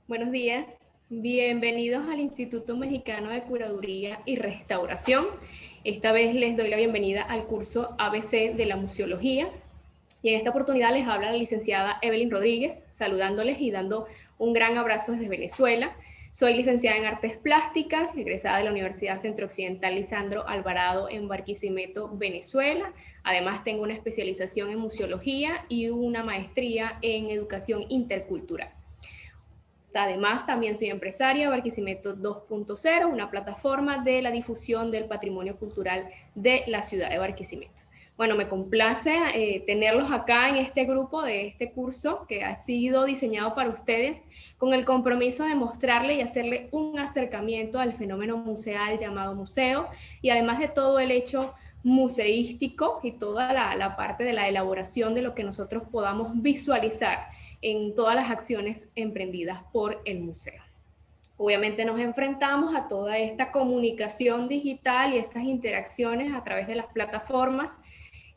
Buenos días, bienvenidos al Instituto Mexicano de Curaduría y Restauración. Esta vez les doy la bienvenida al curso ABC de la Museología y en esta oportunidad les habla la licenciada Evelyn Rodríguez, saludándoles y dando un gran abrazo desde Venezuela. Soy licenciada en Artes Plásticas, egresada de la Universidad Centro Occidental Lisandro Alvarado en Barquisimeto, Venezuela. Además tengo una especialización en museología y una maestría en educación intercultural. Además, también soy empresaria, Barquisimeto 2.0, una plataforma de la difusión del patrimonio cultural de la ciudad de Barquisimeto. Bueno, me complace tenerlos acá en este grupo de este curso que ha sido diseñado para ustedes con el compromiso de mostrarle y hacerle un acercamiento al fenómeno museal llamado museo y además de todo el hecho museístico y toda la parte de la elaboración de lo que nosotros podamos visualizar en todas las acciones emprendidas por el museo. Obviamente nos enfrentamos a toda esta comunicación digital y estas interacciones a través de las plataformas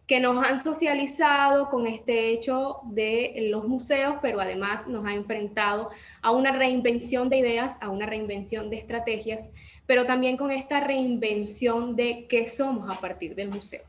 que nos han socializado con este hecho de los museos, pero además nos ha enfrentado a una reinvención de ideas, a una reinvención de estrategias, pero también con esta reinvención de qué somos a partir del museo.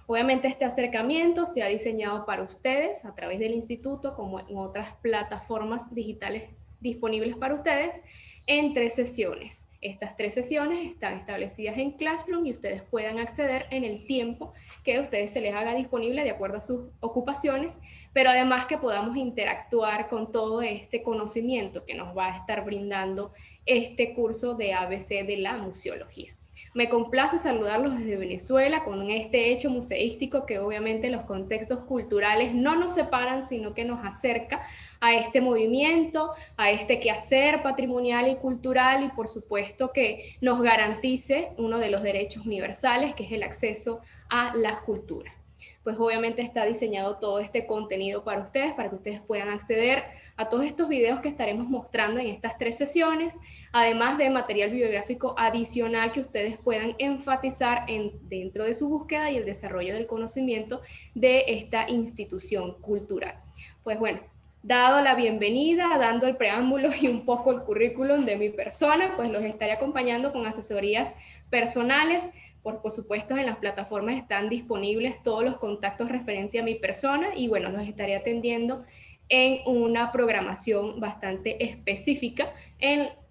Obviamente este acercamiento se ha diseñado para ustedes a través del instituto, como en otras plataformas digitales disponibles para ustedes, en 3 sesiones. Estas 3 sesiones están establecidas en Classroom y ustedes puedan acceder en el tiempo que a ustedes se les haga disponible de acuerdo a sus ocupaciones, pero además que podamos interactuar con todo este conocimiento que nos va a estar brindando este curso de ABC de la museología. Me complace saludarlos desde Venezuela con este hecho museístico que obviamente los contextos culturales no nos separan, sino que nos acerca a este movimiento, a este quehacer patrimonial y cultural y por supuesto que nos garantice uno de los derechos universales, que es el acceso a la cultura. Pues obviamente está diseñado todo este contenido para ustedes, para que ustedes puedan acceder a todos estos videos que estaremos mostrando en estas 3 sesiones, además de material bibliográfico adicional que ustedes puedan enfatizar dentro de su búsqueda y el desarrollo del conocimiento de esta institución cultural. Pues bueno, dado la bienvenida, dando el preámbulo y un poco el currículum de mi persona, pues los estaré acompañando con asesorías personales. Por supuesto, en las plataformas están disponibles todos los contactos referentes a mi persona y bueno, los estaré atendiendo en una programación bastante específica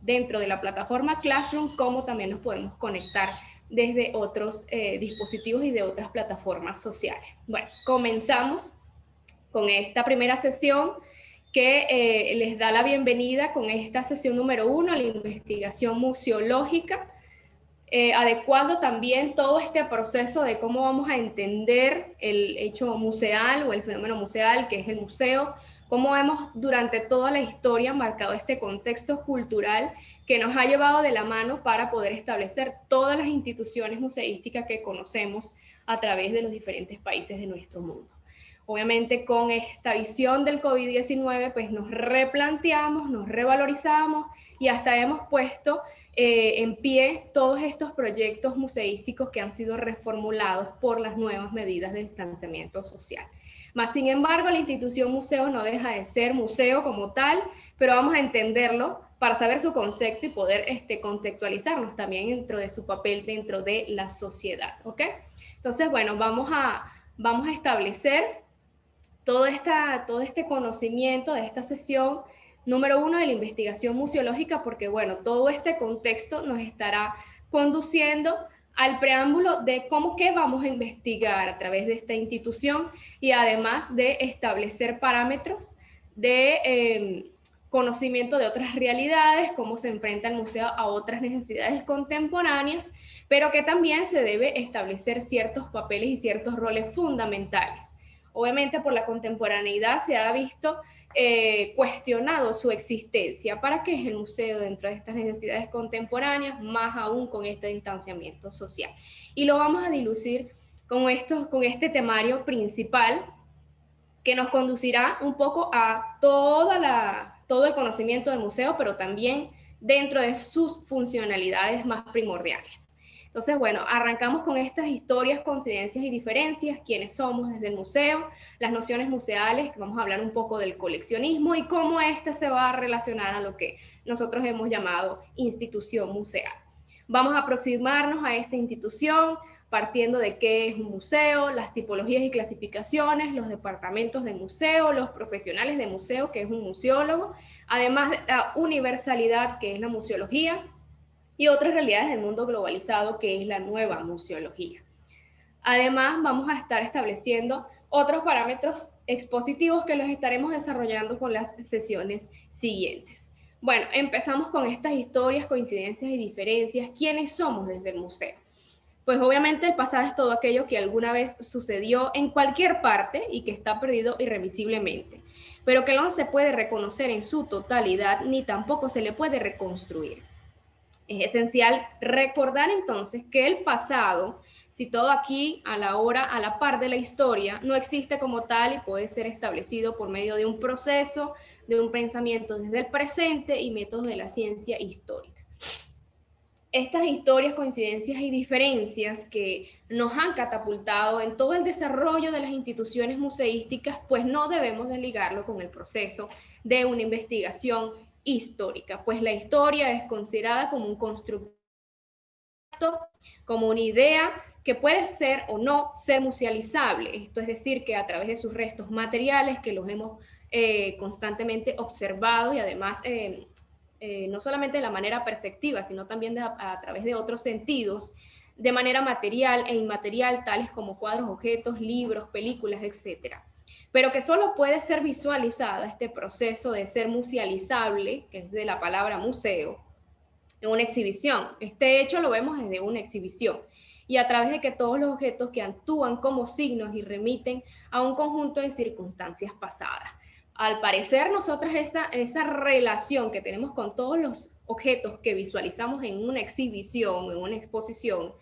dentro de la plataforma Classroom, como también nos podemos conectar desde otros dispositivos y de otras plataformas sociales. Bueno, comenzamos con esta primera sesión que les da la bienvenida con esta sesión número 1, la investigación museológica, adecuando también todo este proceso de cómo vamos a entender el hecho museal o el fenómeno museal, que es el museo, cómo hemos durante toda la historia marcado este contexto cultural que nos ha llevado de la mano para poder establecer todas las instituciones museísticas que conocemos a través de los diferentes países de nuestro mundo. Obviamente con esta visión del COVID-19 pues nos replanteamos, nos revalorizamos y hasta hemos puesto en pie todos estos proyectos museísticos que han sido reformulados por las nuevas medidas de distanciamiento social. Más sin embargo, la institución museo no deja de ser museo como tal, pero vamos a entenderlo para saber su concepto y poder contextualizarnos también dentro de su papel dentro de la sociedad, ¿ok? Entonces, bueno, vamos a establecer todo este conocimiento de esta sesión número 1 de la investigación museológica, porque bueno, todo este contexto nos estará conduciendo al preámbulo de qué vamos a investigar a través de esta institución y además de establecer parámetros de conocimiento de otras realidades, cómo se enfrenta el museo a otras necesidades contemporáneas, pero que también se debe establecer ciertos papeles y ciertos roles fundamentales. Obviamente por la contemporaneidad se ha visto cuestionado su existencia. ¿Para qué es el museo dentro de estas necesidades contemporáneas, más aún con este distanciamiento social? Y lo vamos a dilucir con este temario principal que nos conducirá un poco a todo el conocimiento del museo, pero también dentro de sus funcionalidades más primordiales. Entonces, bueno, arrancamos con estas historias, coincidencias y diferencias, quiénes somos desde el museo, las nociones museales, que vamos a hablar un poco del coleccionismo y cómo este se va a relacionar a lo que nosotros hemos llamado institución museal. Vamos a aproximarnos a esta institución partiendo de qué es un museo, las tipologías y clasificaciones, los departamentos de museo, los profesionales de museo, que es un museólogo, además de la universalidad, que es la museología, y otras realidades del mundo globalizado, que es la nueva museología. Además, vamos a estar estableciendo otros parámetros expositivos que los estaremos desarrollando con las sesiones siguientes. Bueno, empezamos con estas historias, coincidencias y diferencias. ¿Quiénes somos desde el museo? Pues obviamente el pasado es todo aquello que alguna vez sucedió en cualquier parte y que está perdido irremisiblemente, pero que no se puede reconocer en su totalidad ni tampoco se le puede reconstruir. Es esencial recordar entonces que el pasado, situado aquí a la hora, a la par de la historia, no existe como tal y puede ser establecido por medio de un proceso, de un pensamiento desde el presente y métodos de la ciencia histórica. Estas historias, coincidencias y diferencias que nos han catapultado en todo el desarrollo de las instituciones museísticas, pues no debemos desligarlo con el proceso de una investigación histórica, pues la historia es considerada como un constructo, como una idea que puede ser o no ser musealizable, esto es decir, que a través de sus restos materiales, que los hemos constantemente observado y además no solamente de la manera perceptiva, sino también a través de otros sentidos, de manera material e inmaterial, tales como cuadros, objetos, libros, películas, etcétera. Pero que solo puede ser visualizada este proceso de ser musealizable, que es de la palabra museo, en una exhibición. Este hecho lo vemos desde una exhibición y a través de que todos los objetos que actúan como signos y remiten a un conjunto de circunstancias pasadas. Al parecer, nosotras esa relación que tenemos con todos los objetos que visualizamos en una exhibición, en una exposición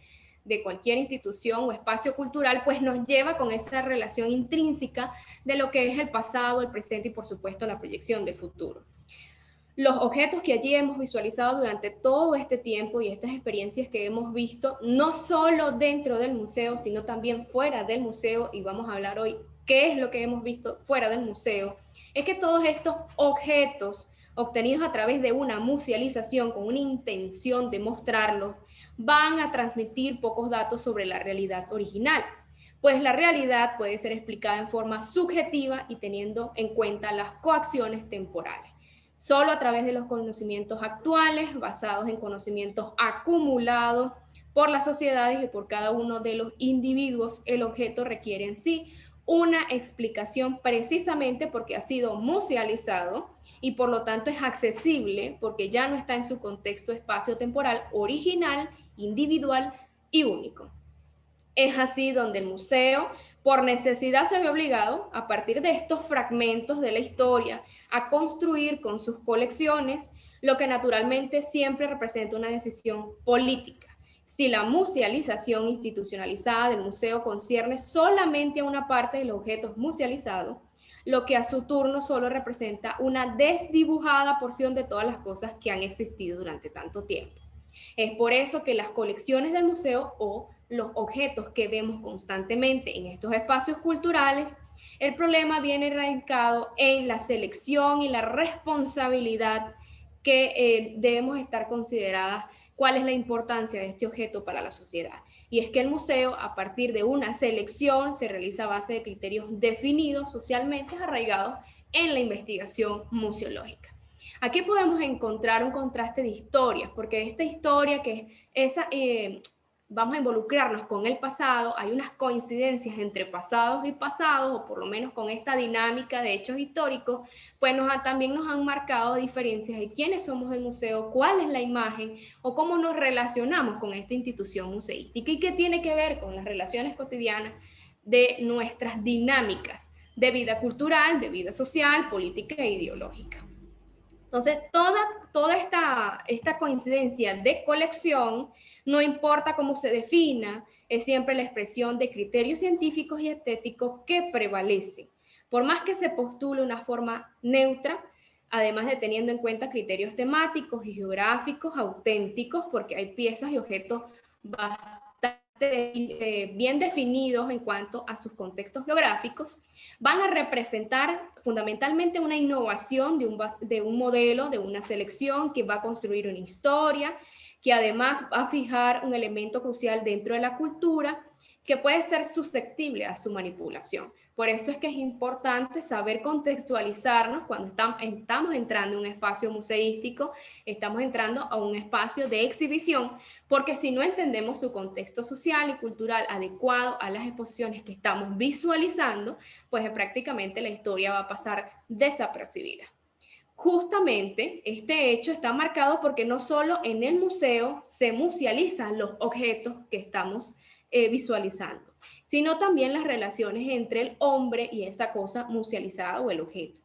de cualquier institución o espacio cultural, pues nos lleva con esa relación intrínseca de lo que es el pasado, el presente y por supuesto la proyección del futuro. Los objetos que allí hemos visualizado durante todo este tiempo y estas experiencias que hemos visto, no solo dentro del museo, sino también fuera del museo, y vamos a hablar hoy qué es lo que hemos visto fuera del museo, es que todos estos objetos obtenidos a través de una musealización con una intención de mostrarlos, van a transmitir pocos datos sobre la realidad original, pues la realidad puede ser explicada en forma subjetiva y teniendo en cuenta las coacciones temporales. Solo a través de los conocimientos actuales, basados en conocimientos acumulados por las sociedades y por cada uno de los individuos, el objeto requiere en sí una explicación precisamente porque ha sido musealizado y por lo tanto es accesible porque ya no está en su contexto espacio-temporal original, individual y único. Es así donde el museo, por necesidad, se ve obligado, a partir de estos fragmentos de la historia, a construir con sus colecciones lo que naturalmente siempre representa una decisión política. Si la musealización institucionalizada del museo concierne solamente a una parte de los objetos musealizados, lo que a su turno solo representa una desdibujada porción de todas las cosas que han existido durante tanto tiempo. Es por eso que las colecciones del museo o los objetos que vemos constantemente en estos espacios culturales, el problema viene radicado en la selección y la responsabilidad que debemos estar consideradas cuál es la importancia de este objeto para la sociedad. Y es que el museo, a partir de una selección, se realiza a base de criterios definidos socialmente arraigados en la investigación museológica. Aquí podemos encontrar un contraste de historias, porque esta historia que esa, vamos a involucrarnos con el pasado, hay unas coincidencias entre pasados y pasados, o por lo menos con esta dinámica de hechos históricos, pues también nos han marcado diferencias de quiénes somos del museo, cuál es la imagen o cómo nos relacionamos con esta institución museística y qué tiene que ver con las relaciones cotidianas de nuestras dinámicas de vida cultural, de vida social, política e ideológica. Entonces, toda esta coincidencia de colección, no importa cómo se defina, es siempre la expresión de criterios científicos y estéticos que prevalecen. Por más que se postule una forma neutra, además de teniendo en cuenta criterios temáticos y geográficos auténticos, porque hay piezas y objetos bastante bien definidos en cuanto a sus contextos geográficos, van a representar fundamentalmente una innovación de un modelo, de una selección que va a construir una historia, que además va a fijar un elemento crucial dentro de la cultura que puede ser susceptible a su manipulación. Por eso es que es importante saber contextualizarnos cuando estamos entrando en un espacio museístico, estamos entrando a un espacio de exhibición, porque si no entendemos su contexto social y cultural adecuado a las exposiciones que estamos visualizando, pues prácticamente la historia va a pasar desapercibida. Justamente este hecho está marcado porque no solo en el museo se musealizan los objetos que estamos visualizando, sino también las relaciones entre el hombre y esa cosa musealizada o el objeto.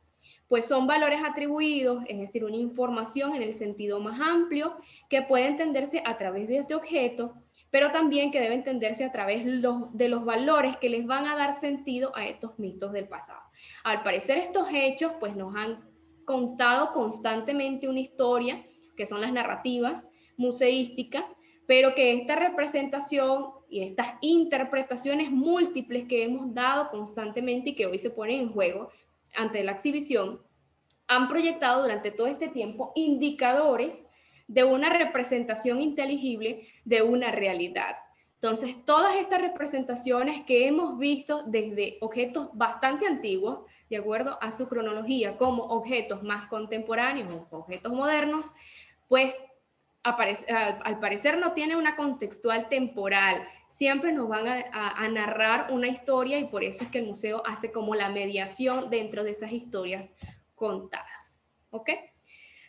Pues son valores atribuidos, es decir, una información en el sentido más amplio que puede entenderse a través de este objeto, pero también que debe entenderse a través de los valores que les van a dar sentido a estos mitos del pasado. Al parecer estos hechos pues nos han contado constantemente una historia, que son las narrativas museísticas, pero que esta representación y estas interpretaciones múltiples que hemos dado constantemente y que hoy se ponen en juego ante la exhibición, han proyectado durante todo este tiempo indicadores de una representación inteligible de una realidad. Entonces, todas estas representaciones que hemos visto desde objetos bastante antiguos, de acuerdo a su cronología, como objetos más contemporáneos o objetos modernos, pues al parecer no tiene una contextual temporal, siempre nos van a narrar una historia y por eso es que el museo hace como la mediación dentro de esas historias contadas. ¿Ok?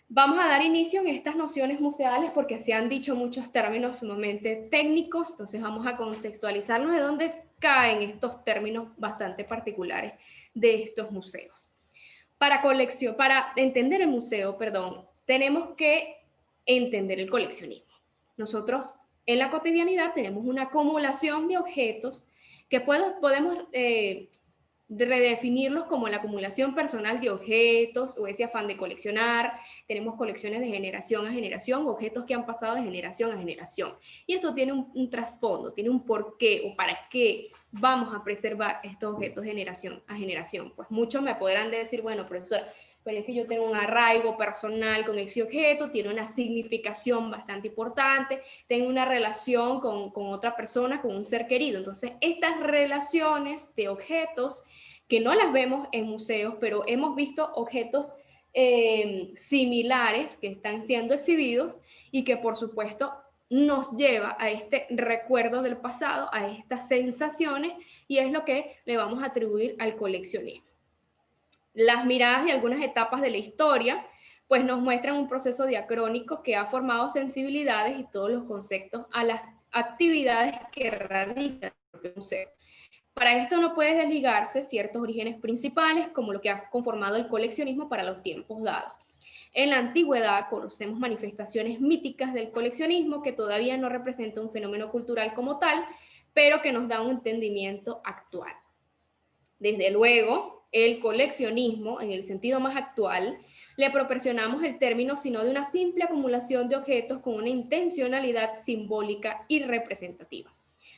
Vamos a dar inicio en estas nociones museales porque se han dicho muchos términos sumamente técnicos, entonces vamos a contextualizarnos de dónde caen estos términos bastante particulares de estos museos. Para entender el museo, tenemos que entender el coleccionismo. Nosotros en la cotidianidad tenemos una acumulación de objetos que podemos redefinirlos como la acumulación personal de objetos o ese afán de coleccionar. Tenemos colecciones de generación a generación, objetos que han pasado de generación a generación. Y esto tiene un trasfondo, tiene un porqué o para qué vamos a preservar estos objetos de generación a generación. Pues muchos me podrán decir, bueno, profesor, pero es que yo tengo un arraigo personal con ese objeto, tiene una significación bastante importante, tengo una relación con otra persona, con un ser querido. Entonces, estas relaciones de objetos que no las vemos en museos, pero hemos visto objetos similares que están siendo exhibidos y que por supuesto nos lleva a este recuerdo del pasado, a estas sensaciones, y es lo que le vamos a atribuir al coleccionismo. Las miradas de algunas etapas de la historia pues nos muestran un proceso diacrónico que ha formado sensibilidades y todos los conceptos a las actividades que radican en el museo. Para esto no puede desligarse ciertos orígenes principales, como lo que ha conformado el coleccionismo para los tiempos dados. En la antigüedad conocemos manifestaciones míticas del coleccionismo que todavía no representa un fenómeno cultural como tal, pero que nos da un entendimiento actual. Desde luego, el coleccionismo, en el sentido más actual, le proporcionamos el término sino de una simple acumulación de objetos con una intencionalidad simbólica y representativa.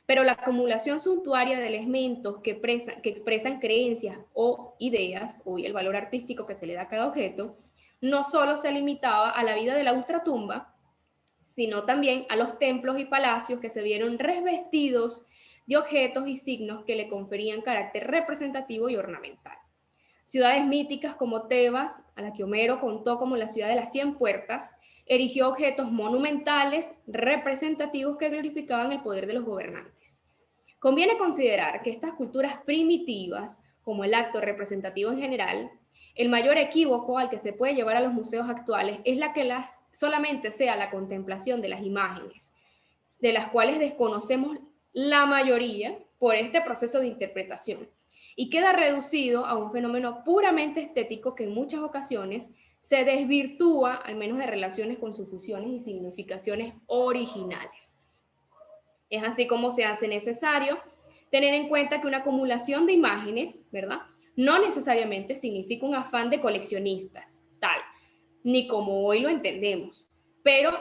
Pero la acumulación suntuaria de elementos que expresan creencias o ideas, o el valor artístico que se le da a cada objeto, no solo se limitaba a la vida de la ultratumba, sino también a los templos y palacios que se vieron revestidos de objetos y signos que le conferían carácter representativo y ornamental. Ciudades míticas como Tebas, a la que Homero contó como la ciudad de las 100 puertas, erigió objetos monumentales representativos que glorificaban el poder de los gobernantes. Conviene considerar que estas culturas primitivas, como el acto representativo en general, el mayor equívoco al que se puede llevar a los museos actuales es la que solamente sea la contemplación de las imágenes, de las cuales desconocemos la mayoría por este proceso de interpretación, y queda reducido a un fenómeno puramente estético que en muchas ocasiones se desvirtúa, al menos de relaciones con sus funciones y significaciones originales. Es así como se hace necesario tener en cuenta que una acumulación de imágenes, ¿verdad?, no necesariamente significa un afán de coleccionistas, tal, ni como hoy lo entendemos, pero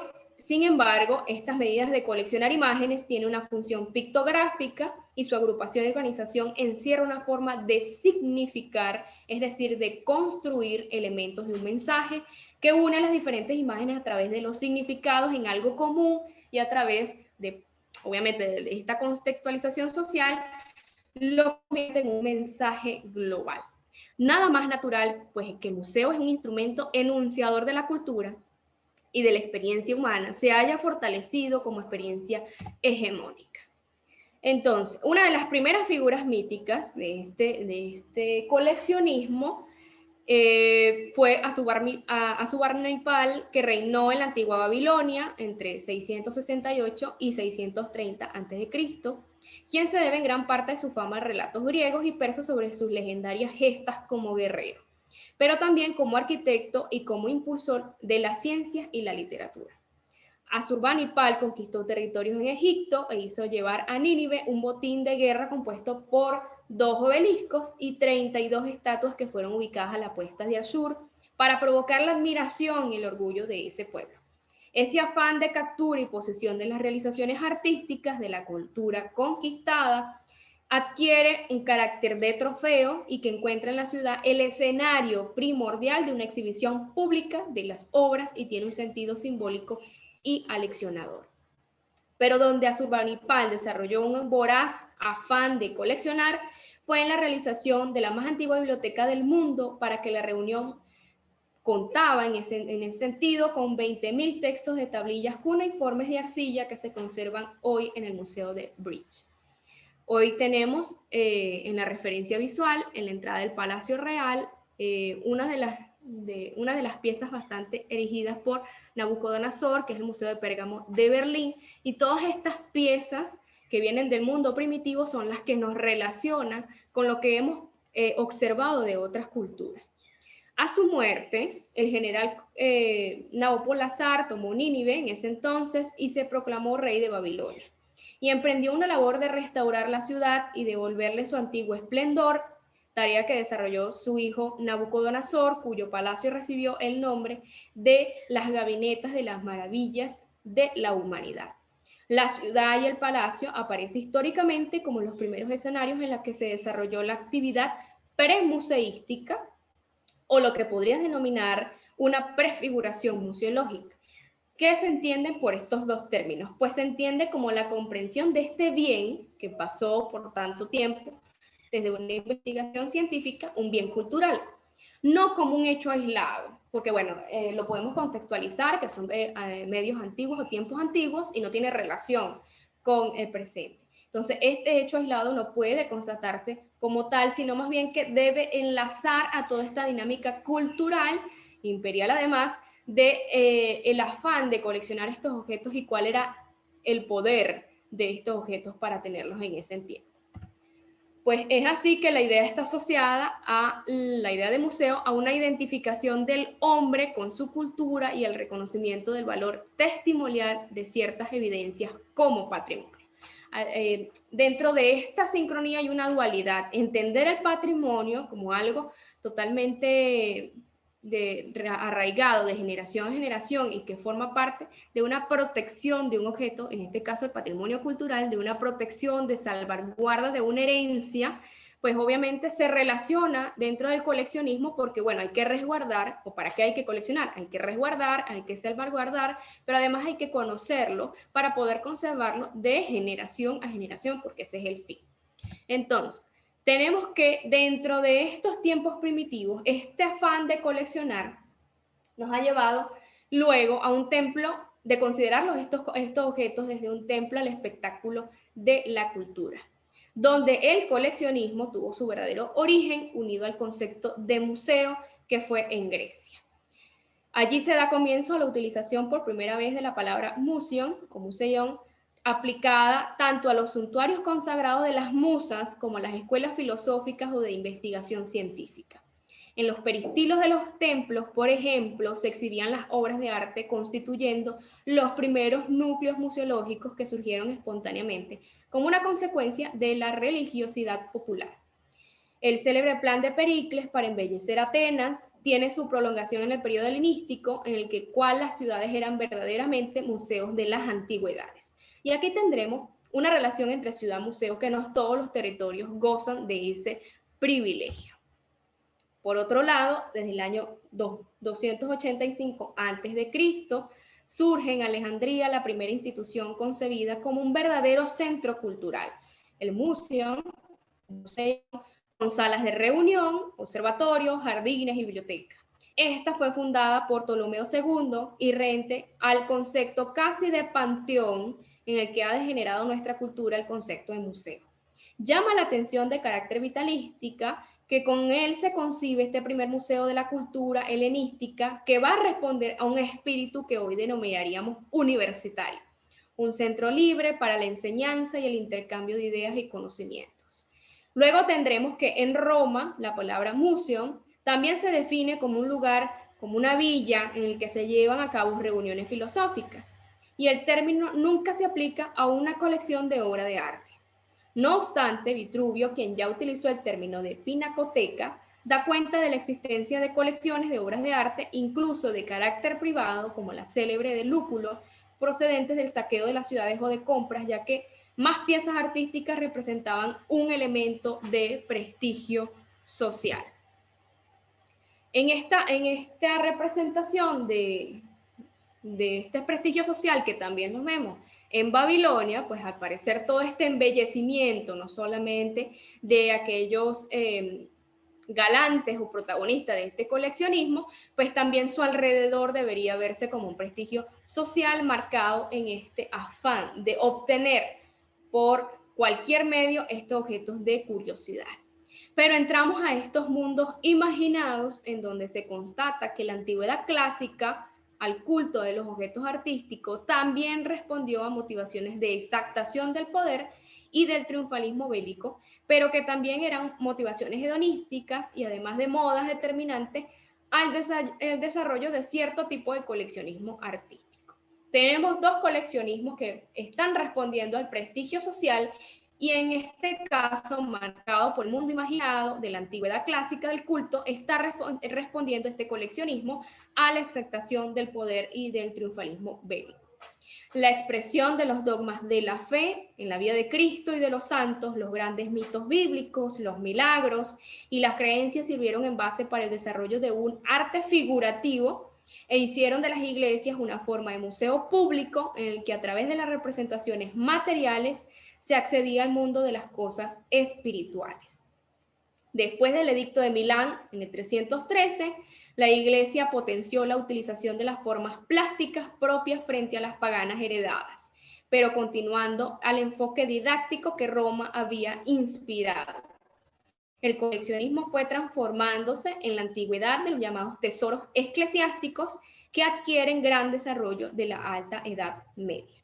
Sin embargo, estas medidas de coleccionar imágenes tienen una función pictográfica y su agrupación y organización encierra una forma de significar, es decir, de construir elementos de un mensaje que une las diferentes imágenes a través de los significados en algo común y a través de, obviamente, de esta contextualización social, lo convierte en un mensaje global. Nada más natural, pues, que el museo es un instrumento enunciador de la cultura y de la experiencia humana se haya fortalecido como experiencia hegemónica. Entonces, una de las primeras figuras míticas de este coleccionismo fue Asurbanipal, que reinó en la antigua Babilonia entre 668 y 630 a.C., quien se debe en gran parte de su fama a relatos griegos y persas sobre sus legendarias gestas como guerrero, pero también como arquitecto y como impulsor de la ciencia y la literatura. Asurbanipal conquistó territorios en Egipto e hizo llevar a Nínive un botín de guerra compuesto por 2 obeliscos y 32 estatuas que fueron ubicadas a la puesta de Ashur para provocar la admiración y el orgullo de ese pueblo. Ese afán de captura y posesión de las realizaciones artísticas de la cultura conquistada adquiere un carácter de trofeo y que encuentra en la ciudad el escenario primordial de una exhibición pública de las obras y tiene un sentido simbólico y aleccionador. Pero donde Asurbanipal desarrolló un voraz afán de coleccionar fue en la realización de la más antigua biblioteca del mundo, para que la reunión contaba en ese sentido con 20.000 textos de tablillas cuneiformes de arcilla que se conservan hoy en el Museo de British. Hoy tenemos en la referencia visual, en la entrada del Palacio Real, una de las piezas bastante erigidas por Nabucodonosor, que es el Museo de Pérgamo de Berlín, y todas estas piezas que vienen del mundo primitivo son las que nos relacionan con lo que hemos observado de otras culturas. A su muerte, el general Nabopolassar tomó Nínive en ese entonces y se proclamó rey de Babilonia, y emprendió una labor de restaurar la ciudad y devolverle su antiguo esplendor, tarea que desarrolló su hijo Nabucodonosor, cuyo palacio recibió el nombre de las gabinetas de las maravillas de la humanidad. La ciudad y el palacio aparecen históricamente como los primeros escenarios en los que se desarrolló la actividad premuseística, o lo que podrías denominar una prefiguración museológica. ¿Qué se entiende por estos dos términos? Pues se entiende como la comprensión de este bien que pasó por tanto tiempo desde una investigación científica, un bien cultural, no como un hecho aislado, porque bueno, lo podemos contextualizar, que son medios antiguos o tiempos antiguos y no tiene relación con el presente. Entonces, este hecho aislado no puede constatarse como tal, sino más bien que debe enlazar a toda esta dinámica cultural, imperial además, de el afán de coleccionar estos objetos y cuál era el poder de estos objetos para tenerlos en ese tiempo. Pues es así que la idea está asociada a la idea de museo, a una identificación del hombre con su cultura y el reconocimiento del valor testimonial de ciertas evidencias como patrimonio. Dentro de esta sincronía hay una dualidad: entender el patrimonio como algo totalmente arraigado de generación a generación y que forma parte de una protección de un objeto, en este caso el patrimonio cultural, de una protección, de salvaguarda de una herencia, pues obviamente se relaciona dentro del coleccionismo porque, bueno, hay que resguardar, o ¿para qué hay que coleccionar? Hay que resguardar, hay que salvaguardar, pero además hay que conocerlo para poder conservarlo de generación a generación, porque ese es el fin. Entonces, tenemos que dentro de estos tiempos primitivos, este afán de coleccionar nos ha llevado luego a un templo, de considerarlos estos objetos desde un templo al espectáculo de la cultura, donde el coleccionismo tuvo su verdadero origen unido al concepto de museo, que fue en Grecia. Allí se da comienzo a la utilización por primera vez de la palabra museum o museion, aplicada tanto a los suntuarios consagrados de las musas como a las escuelas filosóficas o de investigación científica. En los peristilos de los templos, por ejemplo, se exhibían las obras de arte, constituyendo los primeros núcleos museológicos que surgieron espontáneamente como una consecuencia de la religiosidad popular. El célebre plan de Pericles para embellecer Atenas tiene su prolongación en el periodo helenístico, en el cual las ciudades eran verdaderamente museos de las antigüedades. Y aquí tendremos una relación entre ciudad-museo que no todos los territorios gozan de ese privilegio. Por otro lado, desde el año 285 a.C., surge en Alejandría la primera institución concebida como un verdadero centro cultural, el museo, con salas de reunión, observatorios, jardines y bibliotecas. Esta fue fundada por Ptolomeo II y rente al concepto casi de panteón en el que ha degenerado nuestra cultura el concepto de museo. Llama la atención de carácter vitalística que con él se concibe este primer museo de la cultura helenística que va a responder a un espíritu que hoy denominaríamos universitario, un centro libre para la enseñanza y el intercambio de ideas y conocimientos. Luego tendremos que en Roma la palabra museum también se define como un lugar, como una villa en el que se llevan a cabo reuniones filosóficas, y el término nunca se aplica a una colección de obra de arte. No obstante, Vitruvio, quien ya utilizó el término de pinacoteca, da cuenta de la existencia de colecciones de obras de arte, incluso de carácter privado, como la célebre de Lúculo, procedentes del saqueo de las ciudades o de compras, ya que más piezas artísticas representaban un elemento de prestigio social. En esta representación de este prestigio social que también nos vemos en Babilonia, pues al parecer todo este embellecimiento, no solamente de aquellos galantes o protagonistas de este coleccionismo, pues también su alrededor debería verse como un prestigio social marcado en este afán de obtener por cualquier medio estos objetos de curiosidad. Pero entramos a estos mundos imaginados en donde se constata que la antigüedad clásica al culto de los objetos artísticos también respondió a motivaciones de exaltación del poder y del triunfalismo bélico, pero que también eran motivaciones hedonísticas y además de modas determinantes al desarrollo de cierto tipo de coleccionismo artístico. Tenemos dos coleccionismos que están respondiendo al prestigio social y en este caso, marcado por el mundo imaginado de la antigüedad clásica del culto, está respondiendo este coleccionismo a la exaltación del poder y del triunfalismo bélico. La expresión de los dogmas de la fe en la vida de Cristo y de los santos, los grandes mitos bíblicos, los milagros y las creencias sirvieron en base para el desarrollo de un arte figurativo e hicieron de las iglesias una forma de museo público en el que a través de las representaciones materiales se accedía al mundo de las cosas espirituales. Después del Edicto de Milán, en el 313, la Iglesia potenció la utilización de las formas plásticas propias frente a las paganas heredadas, pero continuando al enfoque didáctico que Roma había inspirado. El coleccionismo fue transformándose en la antigüedad de los llamados tesoros eclesiásticos que adquieren gran desarrollo de la Alta Edad Media.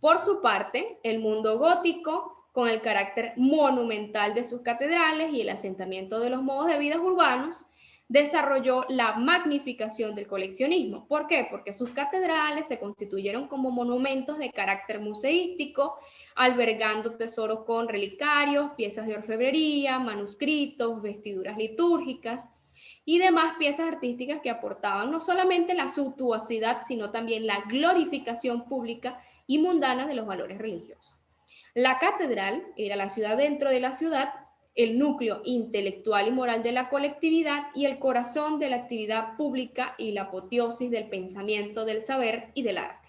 Por su parte, el mundo gótico, con el carácter monumental de sus catedrales y el asentamiento de los modos de vida urbanos, desarrolló la magnificación del coleccionismo. ¿Por qué? Porque sus catedrales se constituyeron como monumentos de carácter museístico, albergando tesoros con relicarios, piezas de orfebrería, manuscritos, vestiduras litúrgicas y demás piezas artísticas que aportaban no solamente la suntuosidad, sino también la glorificación pública y mundana de los valores religiosos. La catedral era la ciudad dentro de la ciudad, el núcleo intelectual y moral de la colectividad y el corazón de la actividad pública y la apoteosis del pensamiento, del saber y del arte.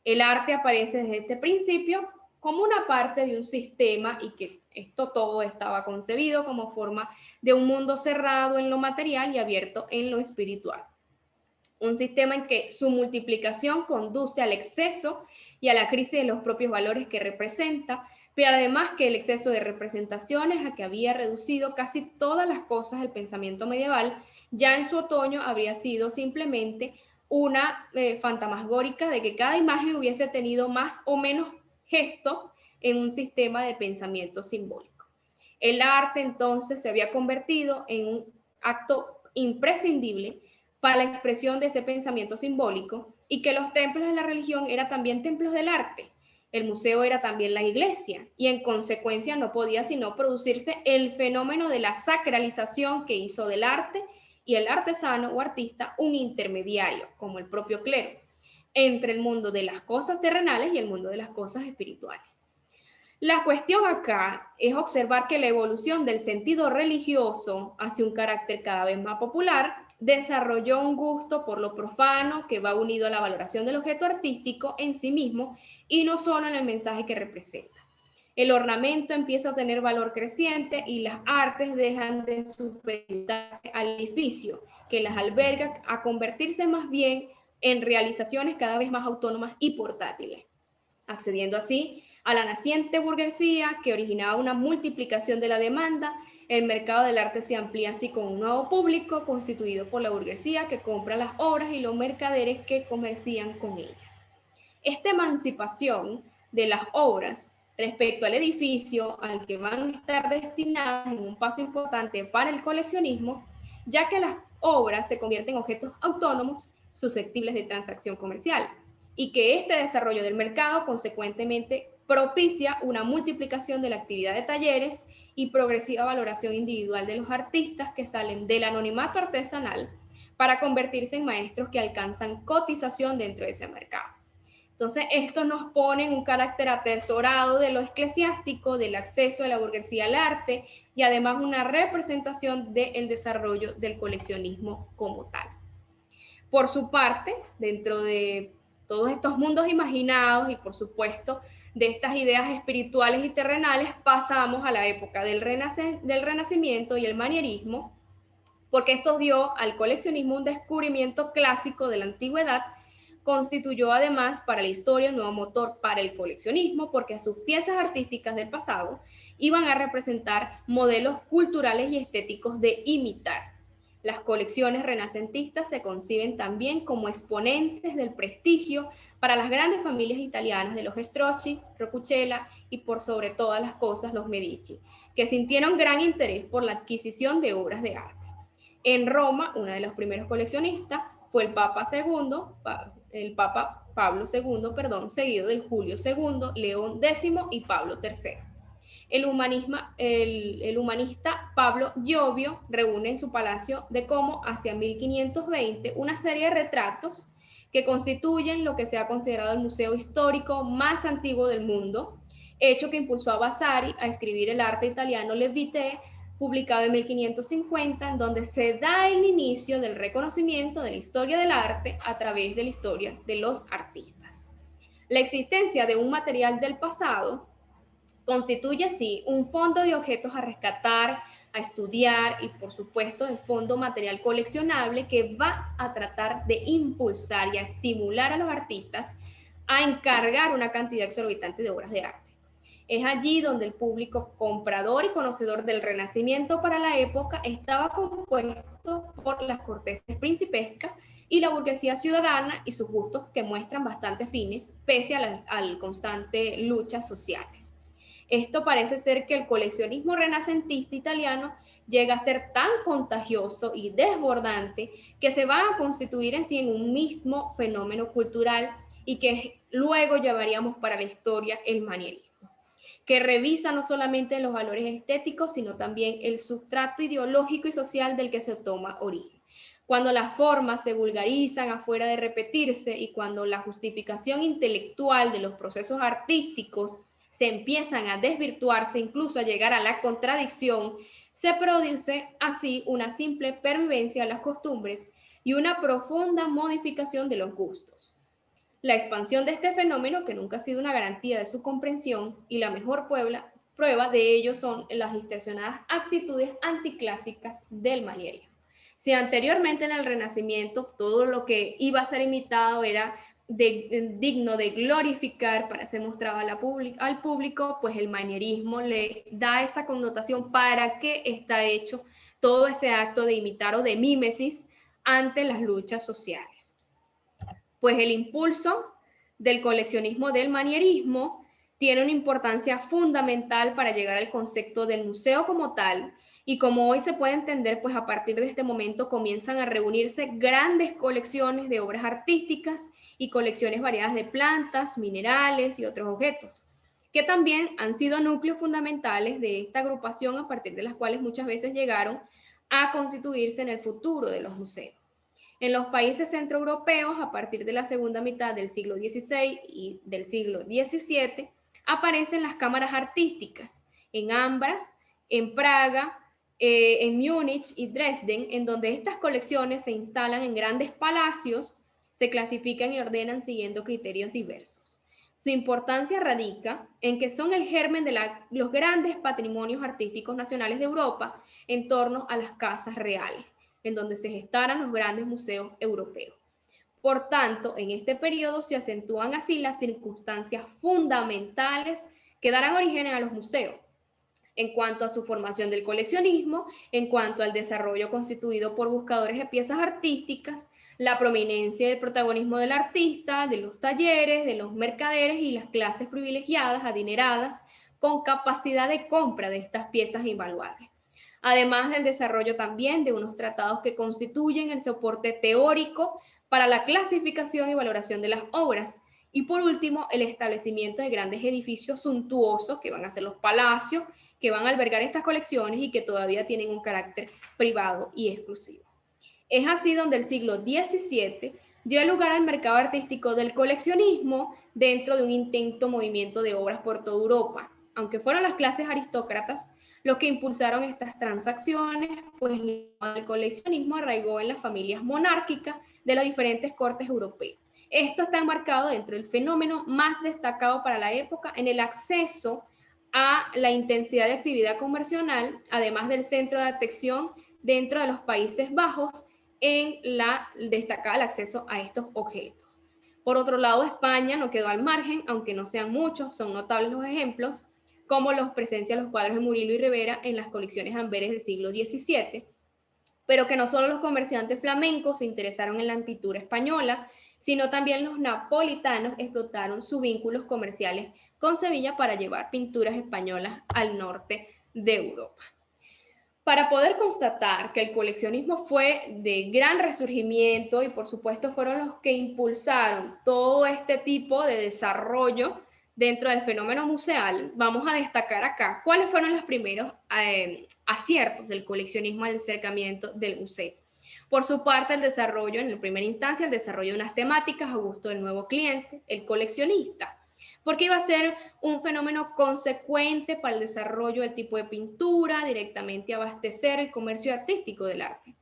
El arte aparece desde este principio como una parte de un sistema y que esto todo estaba concebido como forma de un mundo cerrado en lo material y abierto en lo espiritual. Un sistema en que su multiplicación conduce al exceso y a la crisis de los propios valores que representa, pero además que el exceso de representaciones a que había reducido casi todas las cosas del pensamiento medieval, ya en su otoño habría sido simplemente una fantasmagórica de que cada imagen hubiese tenido más o menos gestos en un sistema de pensamiento simbólico. El arte entonces se había convertido en un acto imprescindible para la expresión de ese pensamiento simbólico y que los templos de la religión eran también templos del arte El museo era también la iglesia y en consecuencia no podía sino producirse el fenómeno de la sacralización que hizo del arte y el artesano o artista un intermediario, como el propio clero, entre el mundo de las cosas terrenales y el mundo de las cosas espirituales. La cuestión acá es observar que la evolución del sentido religioso hacia un carácter cada vez más popular desarrolló un gusto por lo profano que va unido a la valoración del objeto artístico en sí mismo y no solo en el mensaje que representa. El ornamento empieza a tener valor creciente y las artes dejan de supeditarse al edificio que las alberga a convertirse más bien en realizaciones cada vez más autónomas y portátiles, accediendo así a la naciente burguesía que originaba una multiplicación de la demanda. El mercado del arte se amplía así con un nuevo público constituido por la burguesía que compra las obras y los mercaderes que comercian con ellas. Esta emancipación de las obras respecto al edificio al que van a estar destinadas en un paso importante para el coleccionismo, ya que las obras se convierten en objetos autónomos susceptibles de transacción comercial y que este desarrollo del mercado consecuentemente propicia una multiplicación de la actividad de talleres y progresiva valoración individual de los artistas que salen del anonimato artesanal para convertirse en maestros que alcanzan cotización dentro de ese mercado. Entonces, esto nos pone en un carácter atesorado de lo eclesiástico, del acceso de la burguesía al arte y además una representación del desarrollo del coleccionismo como tal. Por su parte, dentro de todos estos mundos imaginados y por supuesto de estas ideas espirituales y terrenales, pasamos a la época del Renacimiento y el manierismo, porque esto dio al coleccionismo un descubrimiento clásico de la antigüedad. Constituyó además para la historia un nuevo motor para el coleccionismo, porque sus piezas artísticas del pasado iban a representar modelos culturales y estéticos de imitar. Las colecciones renacentistas se conciben también como exponentes del prestigio para las grandes familias italianas de los Strozzi, Roccucella y por sobre todas las cosas los Medici, que sintieron gran interés por la adquisición de obras de arte. En Roma, uno de los primeros coleccionistas fue el Papa Pablo II, seguido del Julio II, León X y Pablo III. El humanista Pablo Giovio reúne en su palacio de Como hacia 1520 una serie de retratos que constituyen lo que se ha considerado el museo histórico más antiguo del mundo, hecho que impulsó a Vasari a escribir el arte italiano Le Vite, publicado en 1550, en donde se da el inicio del reconocimiento de la historia del arte a través de la historia de los artistas. La existencia de un material del pasado constituye así un fondo de objetos a rescatar, a estudiar y por supuesto el fondo material coleccionable que va a tratar de impulsar y a estimular a los artistas a encargar una cantidad exorbitante de obras de arte. Es allí donde el público comprador y conocedor del Renacimiento para la época estaba compuesto por las cortes principescas y la burguesía ciudadana y sus gustos que muestran bastante fines pese a constante luchas sociales. Esto parece ser que el coleccionismo renacentista italiano llega a ser tan contagioso y desbordante que se va a constituir en sí en un mismo fenómeno cultural y que luego llevaríamos para la historia el manierismo, que revisa no solamente los valores estéticos, sino también el sustrato ideológico y social del que se toma origen. Cuando las formas se vulgarizan afuera de repetirse y cuando la justificación intelectual de los procesos artísticos se empiezan a desvirtuarse, incluso a llegar a la contradicción, se produce así una simple pervivencia de las costumbres y una profunda modificación de los gustos. La expansión de este fenómeno, que nunca ha sido una garantía de su comprensión, y la mejor prueba de ello son las intencionadas actitudes anticlásicas del manierismo. Si anteriormente en el Renacimiento todo lo que iba a ser imitado era digno de glorificar para ser mostrado al público, pues el manierismo le da esa connotación para qué está hecho todo ese acto de imitar o de mímesis ante las luchas sociales. Pues el impulso del coleccionismo del manierismo tiene una importancia fundamental para llegar al concepto del museo como tal Y como hoy se puede entender, pues a partir de este momento comienzan a reunirse grandes colecciones de obras artísticas y colecciones variadas de plantas, minerales y otros objetos, que también han sido núcleos fundamentales de esta agrupación, a partir de las cuales muchas veces llegaron a constituirse en el futuro de los museos. En los países centroeuropeos, a partir de la segunda mitad del siglo XVI y del siglo XVII, aparecen las cámaras artísticas en Ambras, en Praga, en Múnich y Dresden, en donde estas colecciones se instalan en grandes palacios, se clasifican y ordenan siguiendo criterios diversos. Su importancia radica en que son el germen de los grandes patrimonios artísticos nacionales de Europa en torno a las casas reales, en donde se gestaran los grandes museos europeos. Por tanto, en este periodo se acentúan así las circunstancias fundamentales que darán origen a los museos, en cuanto a su formación del coleccionismo, en cuanto al desarrollo constituido por buscadores de piezas artísticas, la prominencia y el protagonismo del artista, de los talleres, de los mercaderes y las clases privilegiadas, adineradas, con capacidad de compra de estas piezas invaluables. Además del desarrollo también de unos tratados que constituyen el soporte teórico para la clasificación y valoración de las obras. Y por último, el establecimiento de grandes edificios suntuosos, que van a ser los palacios, que van a albergar estas colecciones y que todavía tienen un carácter privado y exclusivo. Es así donde el siglo XVII dio lugar al mercado artístico del coleccionismo dentro de un intento movimiento de obras por toda Europa. Aunque fueron las clases aristócratas los que impulsaron estas transacciones, pues el coleccionismo arraigó en las familias monárquicas de las diferentes cortes europeas. Esto está enmarcado dentro del fenómeno más destacado para la época en el acceso a la intensidad de actividad comercial, además del centro de atención dentro de los Países Bajos, en la destacada el acceso a estos objetos. Por otro lado, España no quedó al margen, aunque no sean muchos, son notables los ejemplos, como los presencia los cuadros de Murillo y Rivera en las colecciones amberes del siglo XVII, pero que no solo los comerciantes flamencos se interesaron en la pintura española, sino también los napolitanos explotaron sus vínculos comerciales con Sevilla para llevar pinturas españolas al norte de Europa. Para poder constatar que el coleccionismo fue de gran resurgimiento y por supuesto fueron los que impulsaron todo este tipo de desarrollo dentro del fenómeno museal, vamos a destacar acá cuáles fueron los primeros aciertos del coleccionismo al acercamiento del museo. Por su parte, el desarrollo, en primera instancia, el desarrollo de unas temáticas a gusto del nuevo cliente, el coleccionista, porque iba a ser un fenómeno consecuente para el desarrollo del tipo de pintura, directamente abastecer el comercio artístico del arte.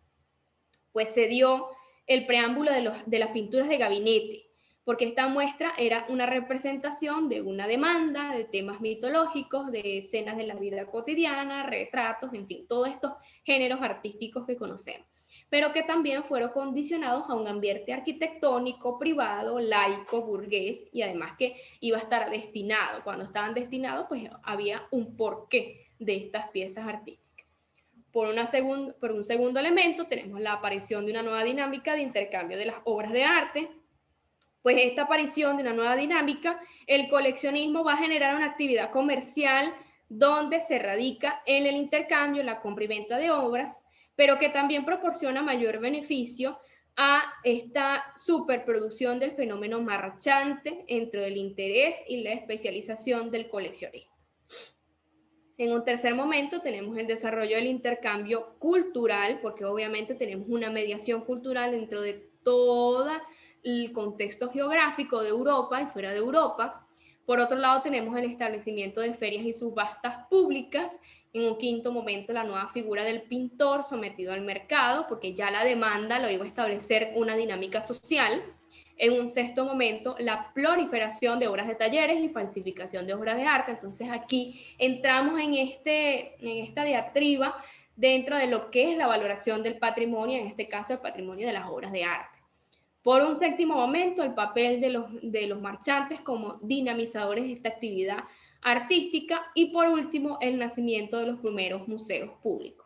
Pues se dio el preámbulo de las pinturas de gabinete, porque esta muestra era una representación de una demanda, de temas mitológicos, de escenas de la vida cotidiana, retratos, en fin, todos estos géneros artísticos que conocemos, pero que también fueron condicionados a un ambiente arquitectónico, privado, laico, burgués, y además que iba a estar destinado. Cuando estaban destinados, pues había un porqué de estas piezas artísticas. Por un segundo elemento tenemos la aparición de una nueva dinámica de intercambio de las obras de arte. Pues esta aparición de una nueva dinámica, el coleccionismo va a generar una actividad comercial donde se radica en el intercambio, la compra y venta de obras, pero que también proporciona mayor beneficio a esta superproducción del fenómeno marchante entre el interés y la especialización del coleccionismo. En un tercer momento tenemos el desarrollo del intercambio cultural, porque obviamente tenemos una mediación cultural dentro de toda el contexto geográfico de Europa y fuera de Europa. Por otro lado, tenemos el establecimiento de ferias y subastas públicas. En un quinto momento, la nueva figura del pintor sometido al mercado, porque ya la demanda lo iba a establecer una dinámica social. En un sexto momento, la proliferación de obras de talleres y falsificación de obras de arte. Entonces aquí entramos en esta diatriba dentro de lo que es la valoración del patrimonio, en este caso el patrimonio de las obras de arte. Por un séptimo momento, el papel de los marchantes como dinamizadores de esta actividad artística, y por último, el nacimiento de los primeros museos públicos.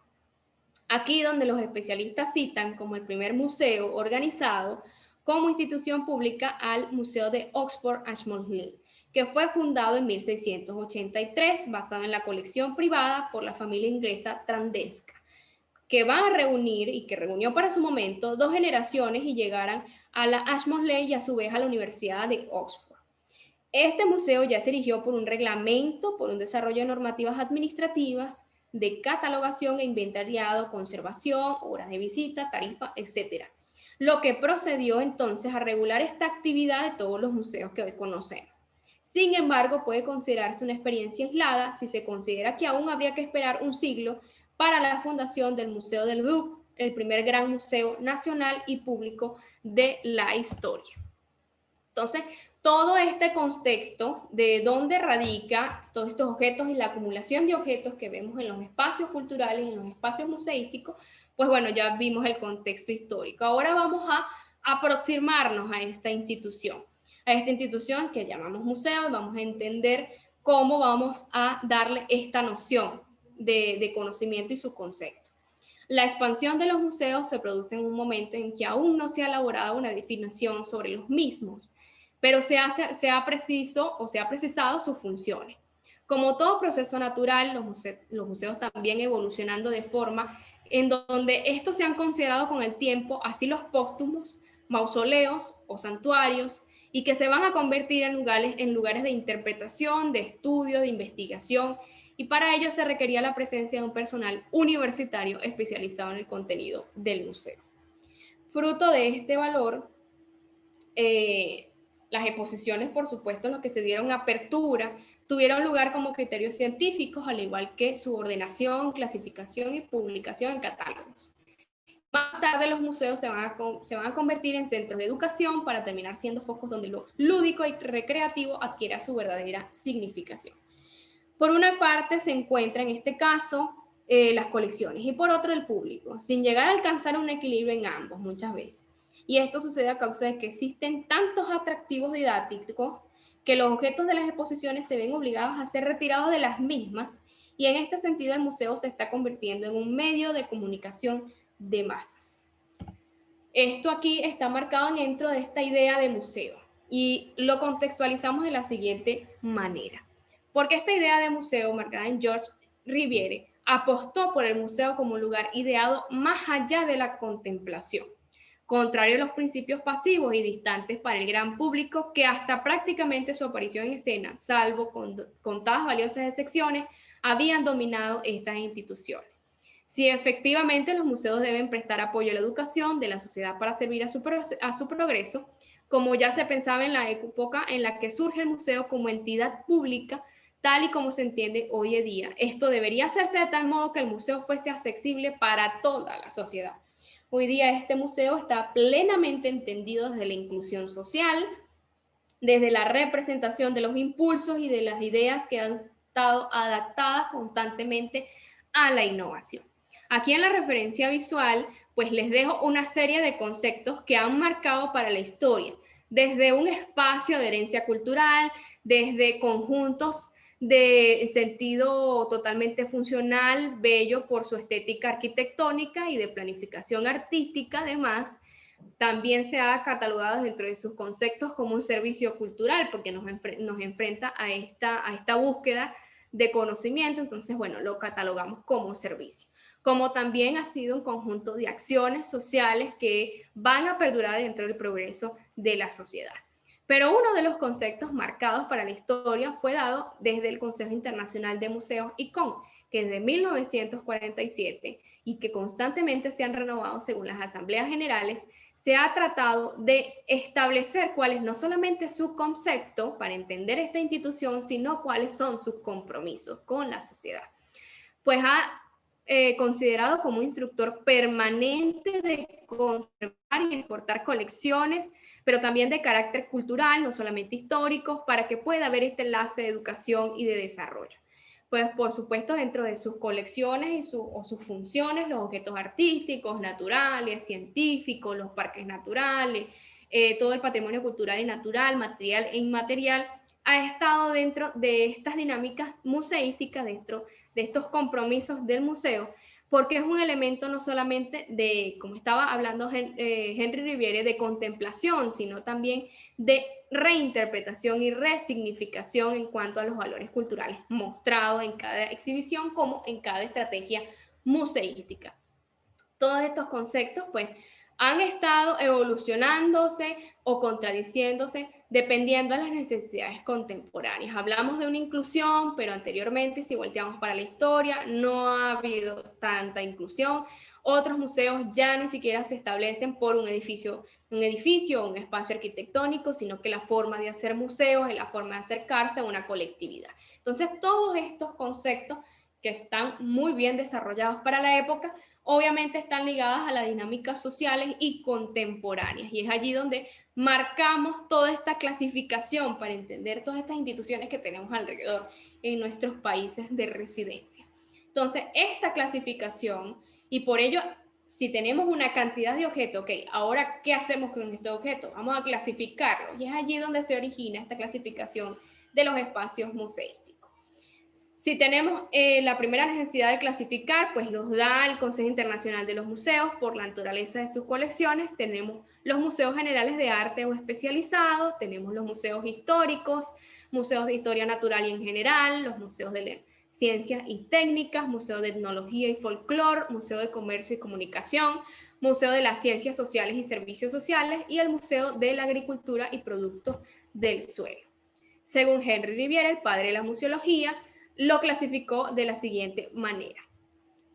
Aquí donde los especialistas citan como el primer museo organizado como institución pública al Museo de Oxford Ashmolean Hill, que fue fundado en 1683, basado en la colección privada por la familia inglesa Trandesca, que va a reunir y que reunió para su momento dos generaciones y llegaran a la Ashmolean y a su vez a la Universidad de Oxford. Este museo ya se erigió por un reglamento, por un desarrollo de normativas administrativas, de catalogación e inventariado, conservación, horas de visita, tarifa, etc. Lo que procedió entonces a regular esta actividad de todos los museos que hoy conocemos. Sin embargo, puede considerarse una experiencia aislada si se considera que aún habría que esperar un siglo para la fundación del Museo del Louvre, el primer gran museo nacional y público de la historia. Entonces, todo este contexto de dónde radica todos estos objetos y la acumulación de objetos que vemos en los espacios culturales y en los espacios museísticos, pues bueno, ya vimos el contexto histórico. Ahora vamos a aproximarnos a esta institución que llamamos museo, vamos a entender cómo vamos a darle esta noción de conocimiento y su concepto. La expansión de los museos se produce en un momento en que aún no se ha elaborado una definición sobre los mismos, pero se ha precisado sus funciones. Como todo proceso natural, los museos también evolucionando de forma en donde estos se han considerado con el tiempo, así los póstumos, mausoleos o santuarios, y que se van a convertir en lugares de interpretación, de estudio, de investigación, y para ello se requería la presencia de un personal universitario especializado en el contenido del museo. Fruto de este valor, las exposiciones, por supuesto, los que se dieron apertura, tuvieron lugar como criterios científicos, al igual que su ordenación, clasificación y publicación en catálogos. Más tarde los museos se van a convertir en centros de educación para terminar siendo focos donde lo lúdico y recreativo adquiera su verdadera significación. Por una parte se encuentra en este caso las colecciones y por otro el público, sin llegar a alcanzar un equilibrio en ambos muchas veces. Y esto sucede a causa de que existen tantos atractivos didácticos que los objetos de las exposiciones se ven obligados a ser retirados de las mismas, y en este sentido el museo se está convirtiendo en un medio de comunicación de masas. Esto aquí está marcado dentro de esta idea de museo y lo contextualizamos de la siguiente manera. Porque esta idea de museo, marcada en Georges Riviere, apostó por el museo como un lugar ideado más allá de la contemplación, contrario a los principios pasivos y distantes para el gran público que hasta prácticamente su aparición en escena, salvo contadas valiosas excepciones, habían dominado estas instituciones. Si efectivamente los museos deben prestar apoyo a la educación de la sociedad para servir a su progreso, como ya se pensaba en la época en la que surge el museo como entidad pública, tal y como se entiende hoy en día. Esto debería hacerse de tal modo que el museo fuese accesible para toda la sociedad. Hoy día este museo está plenamente entendido desde la inclusión social, desde la representación de los impulsos y de las ideas que han estado adaptadas constantemente a la innovación. Aquí en la referencia visual, pues les dejo una serie de conceptos que han marcado para la historia, desde un espacio de herencia cultural, desde conjuntos de sentido totalmente funcional, bello por su estética arquitectónica y de planificación artística, además, también se ha catalogado dentro de sus conceptos como un servicio cultural, porque nos enfrenta a esta búsqueda de conocimiento, entonces, bueno, lo catalogamos como servicio. Como también ha sido un conjunto de acciones sociales que van a perdurar dentro del progreso de la sociedad. Pero uno de los conceptos marcados para la historia fue dado desde el Consejo Internacional de Museos, ICOM, que desde 1947 y que constantemente se han renovado según las asambleas generales, se ha tratado de establecer cuál es no solamente su concepto para entender esta institución, sino cuáles son sus compromisos con la sociedad. Pues ha considerado como instructor permanente de conservar y exportar colecciones, pero también de carácter cultural, no solamente histórico, para que pueda haber este enlace de educación y de desarrollo. Pues por supuesto dentro de sus colecciones o sus funciones, los objetos artísticos, naturales, científicos, los parques naturales, todo el patrimonio cultural y natural, material e inmaterial, ha estado dentro de estas dinámicas museísticas, dentro de estos compromisos del museo, porque es un elemento no solamente de, como estaba hablando Henry Riviere, de contemplación, sino también de reinterpretación y resignificación en cuanto a los valores culturales mostrados en cada exhibición como en cada estrategia museística. Todos estos conceptos pues han estado evolucionándose o contradiciéndose dependiendo de las necesidades contemporáneas. Hablamos de una inclusión, pero anteriormente, si volteamos para la historia, no ha habido tanta inclusión. Otros museos ya ni siquiera se establecen por un edificio o un espacio arquitectónico, sino que la forma de hacer museos es la forma de acercarse a una colectividad. Entonces, todos estos conceptos que están muy bien desarrollados para la época, obviamente están ligadas a las dinámicas sociales y contemporáneas, y es allí donde marcamos toda esta clasificación para entender todas estas instituciones que tenemos alrededor en nuestros países de residencia. Entonces, esta clasificación, y por ello, si tenemos una cantidad de objetos, ok, ahora, ¿qué hacemos con estos objetos? Vamos a clasificarlos, y es allí donde se origina esta clasificación de los espacios museísticos. Si tenemos la primera necesidad de clasificar, pues los da el Consejo Internacional de los Museos por la naturaleza de sus colecciones. Tenemos los museos generales de arte o especializados, tenemos los museos históricos, museos de historia natural y en general, los museos de ciencias y técnicas, museo de etnología y folclore, museo de comercio y comunicación, museo de las ciencias sociales y servicios sociales y el museo de la agricultura y productos del suelo. Según Henry Riviere, el padre de la museología, lo clasificó de la siguiente manera.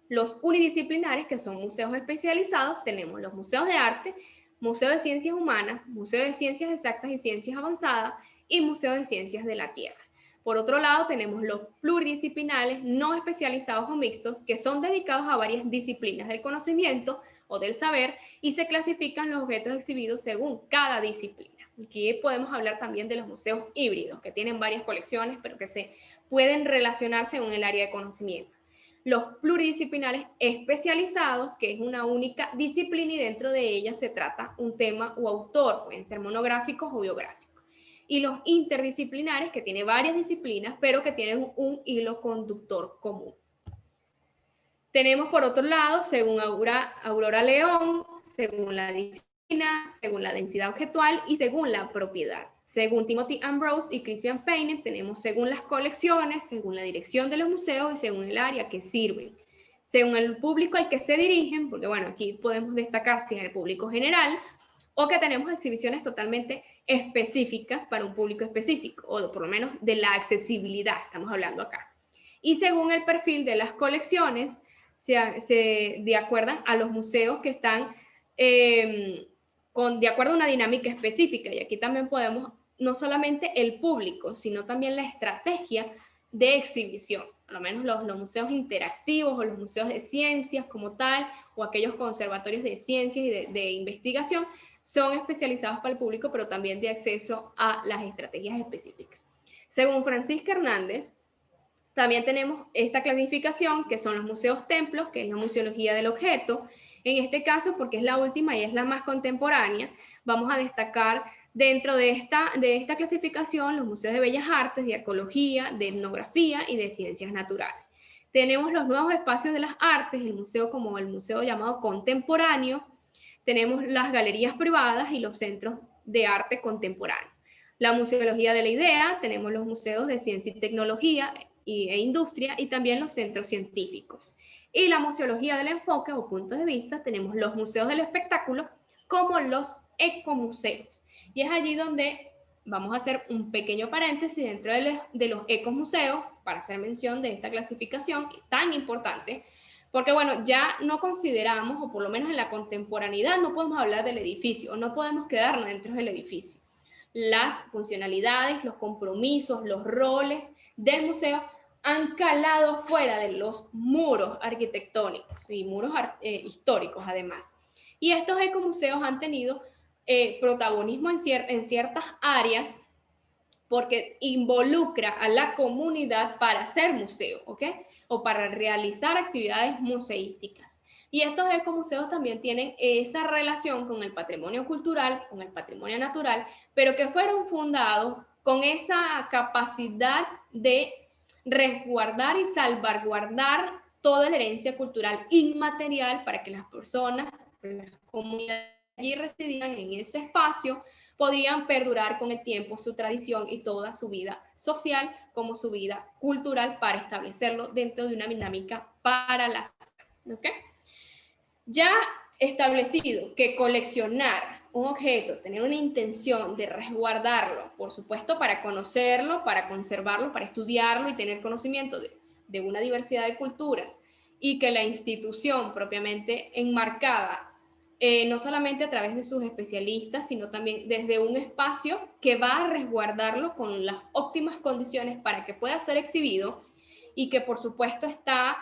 Los unidisciplinares, que son museos especializados, tenemos los museos de arte, museo de ciencias humanas, museo de ciencias exactas y ciencias avanzadas y museo de ciencias de la tierra. Por otro lado, tenemos los pluridisciplinares no especializados o mixtos, que son dedicados a varias disciplinas del conocimiento o del saber y se clasifican los objetos exhibidos según cada disciplina. Aquí podemos hablar también de los museos híbridos, que tienen varias colecciones, pero que se pueden relacionarse en el área de conocimiento. Los pluridisciplinares especializados, que es una única disciplina y dentro de ella se trata un tema o autor, pueden ser monográficos o biográficos. Y los interdisciplinares, que tienen varias disciplinas, pero que tienen un hilo conductor común. Tenemos por otro lado, según Aurora León, según la disciplina, según la densidad objetual y según la propiedad. Según Timothy Ambrose y Crispian Payne, tenemos según las colecciones, según la dirección de los museos y según el área que sirven. Según el público al que se dirigen, porque bueno, aquí podemos destacar si es el público general o que tenemos exhibiciones totalmente específicas para un público específico, o por lo menos de la accesibilidad, estamos hablando acá. Y según el perfil de las colecciones, de acuerdo a los museos que están de acuerdo a una dinámica específica. Y aquí también podemos, no solamente el público, sino también la estrategia de exhibición. Por lo menos los museos interactivos o los museos de ciencias como tal, o aquellos conservatorios de ciencias y de investigación, son especializados para el público, pero también de acceso a las estrategias específicas. Según Francisca Hernández, también tenemos esta clasificación, que son los museos templos, que es la museología del objeto. En este caso, porque es la última y es la más contemporánea, vamos a destacar dentro de esta clasificación los museos de bellas artes, de arqueología, de etnografía y de ciencias naturales. Tenemos los nuevos espacios de las artes, el museo como el museo llamado contemporáneo, tenemos las galerías privadas y los centros de arte contemporáneo. La museología de la idea, tenemos los museos de ciencia y tecnología e industria y también los centros científicos. Y la museología del enfoque o punto de vista, tenemos los museos del espectáculo como los ecomuseos. Y es allí donde vamos a hacer un pequeño paréntesis dentro de los ecomuseos para hacer mención de esta clasificación tan importante, porque bueno, ya no consideramos, o por lo menos en la contemporaneidad, no podemos hablar del edificio, no podemos quedarnos dentro del edificio. Las funcionalidades, los compromisos, los roles del museo han calado fuera de los muros arquitectónicos y muros históricos además. Y estos ecomuseos han tenido protagonismo en ciertas áreas porque involucra a la comunidad para hacer museo, ¿ok? O para realizar actividades museísticas. Y estos ecomuseos también tienen esa relación con el patrimonio cultural, con el patrimonio natural, pero que fueron fundados con esa capacidad de resguardar y salvaguardar toda la herencia cultural inmaterial para que las personas, las comunidades allí residían en ese espacio, podrían perdurar con el tiempo su tradición y toda su vida social como su vida cultural para establecerlo dentro de una dinámica para la sociedad. ¿Okay? Ya establecido que coleccionar un objeto, tener una intención de resguardarlo, por supuesto para conocerlo, para conservarlo, para estudiarlo y tener conocimiento de una diversidad de culturas, y que la institución propiamente enmarcada, no solamente a través de sus especialistas, sino también desde un espacio que va a resguardarlo con las óptimas condiciones para que pueda ser exhibido, y que por supuesto está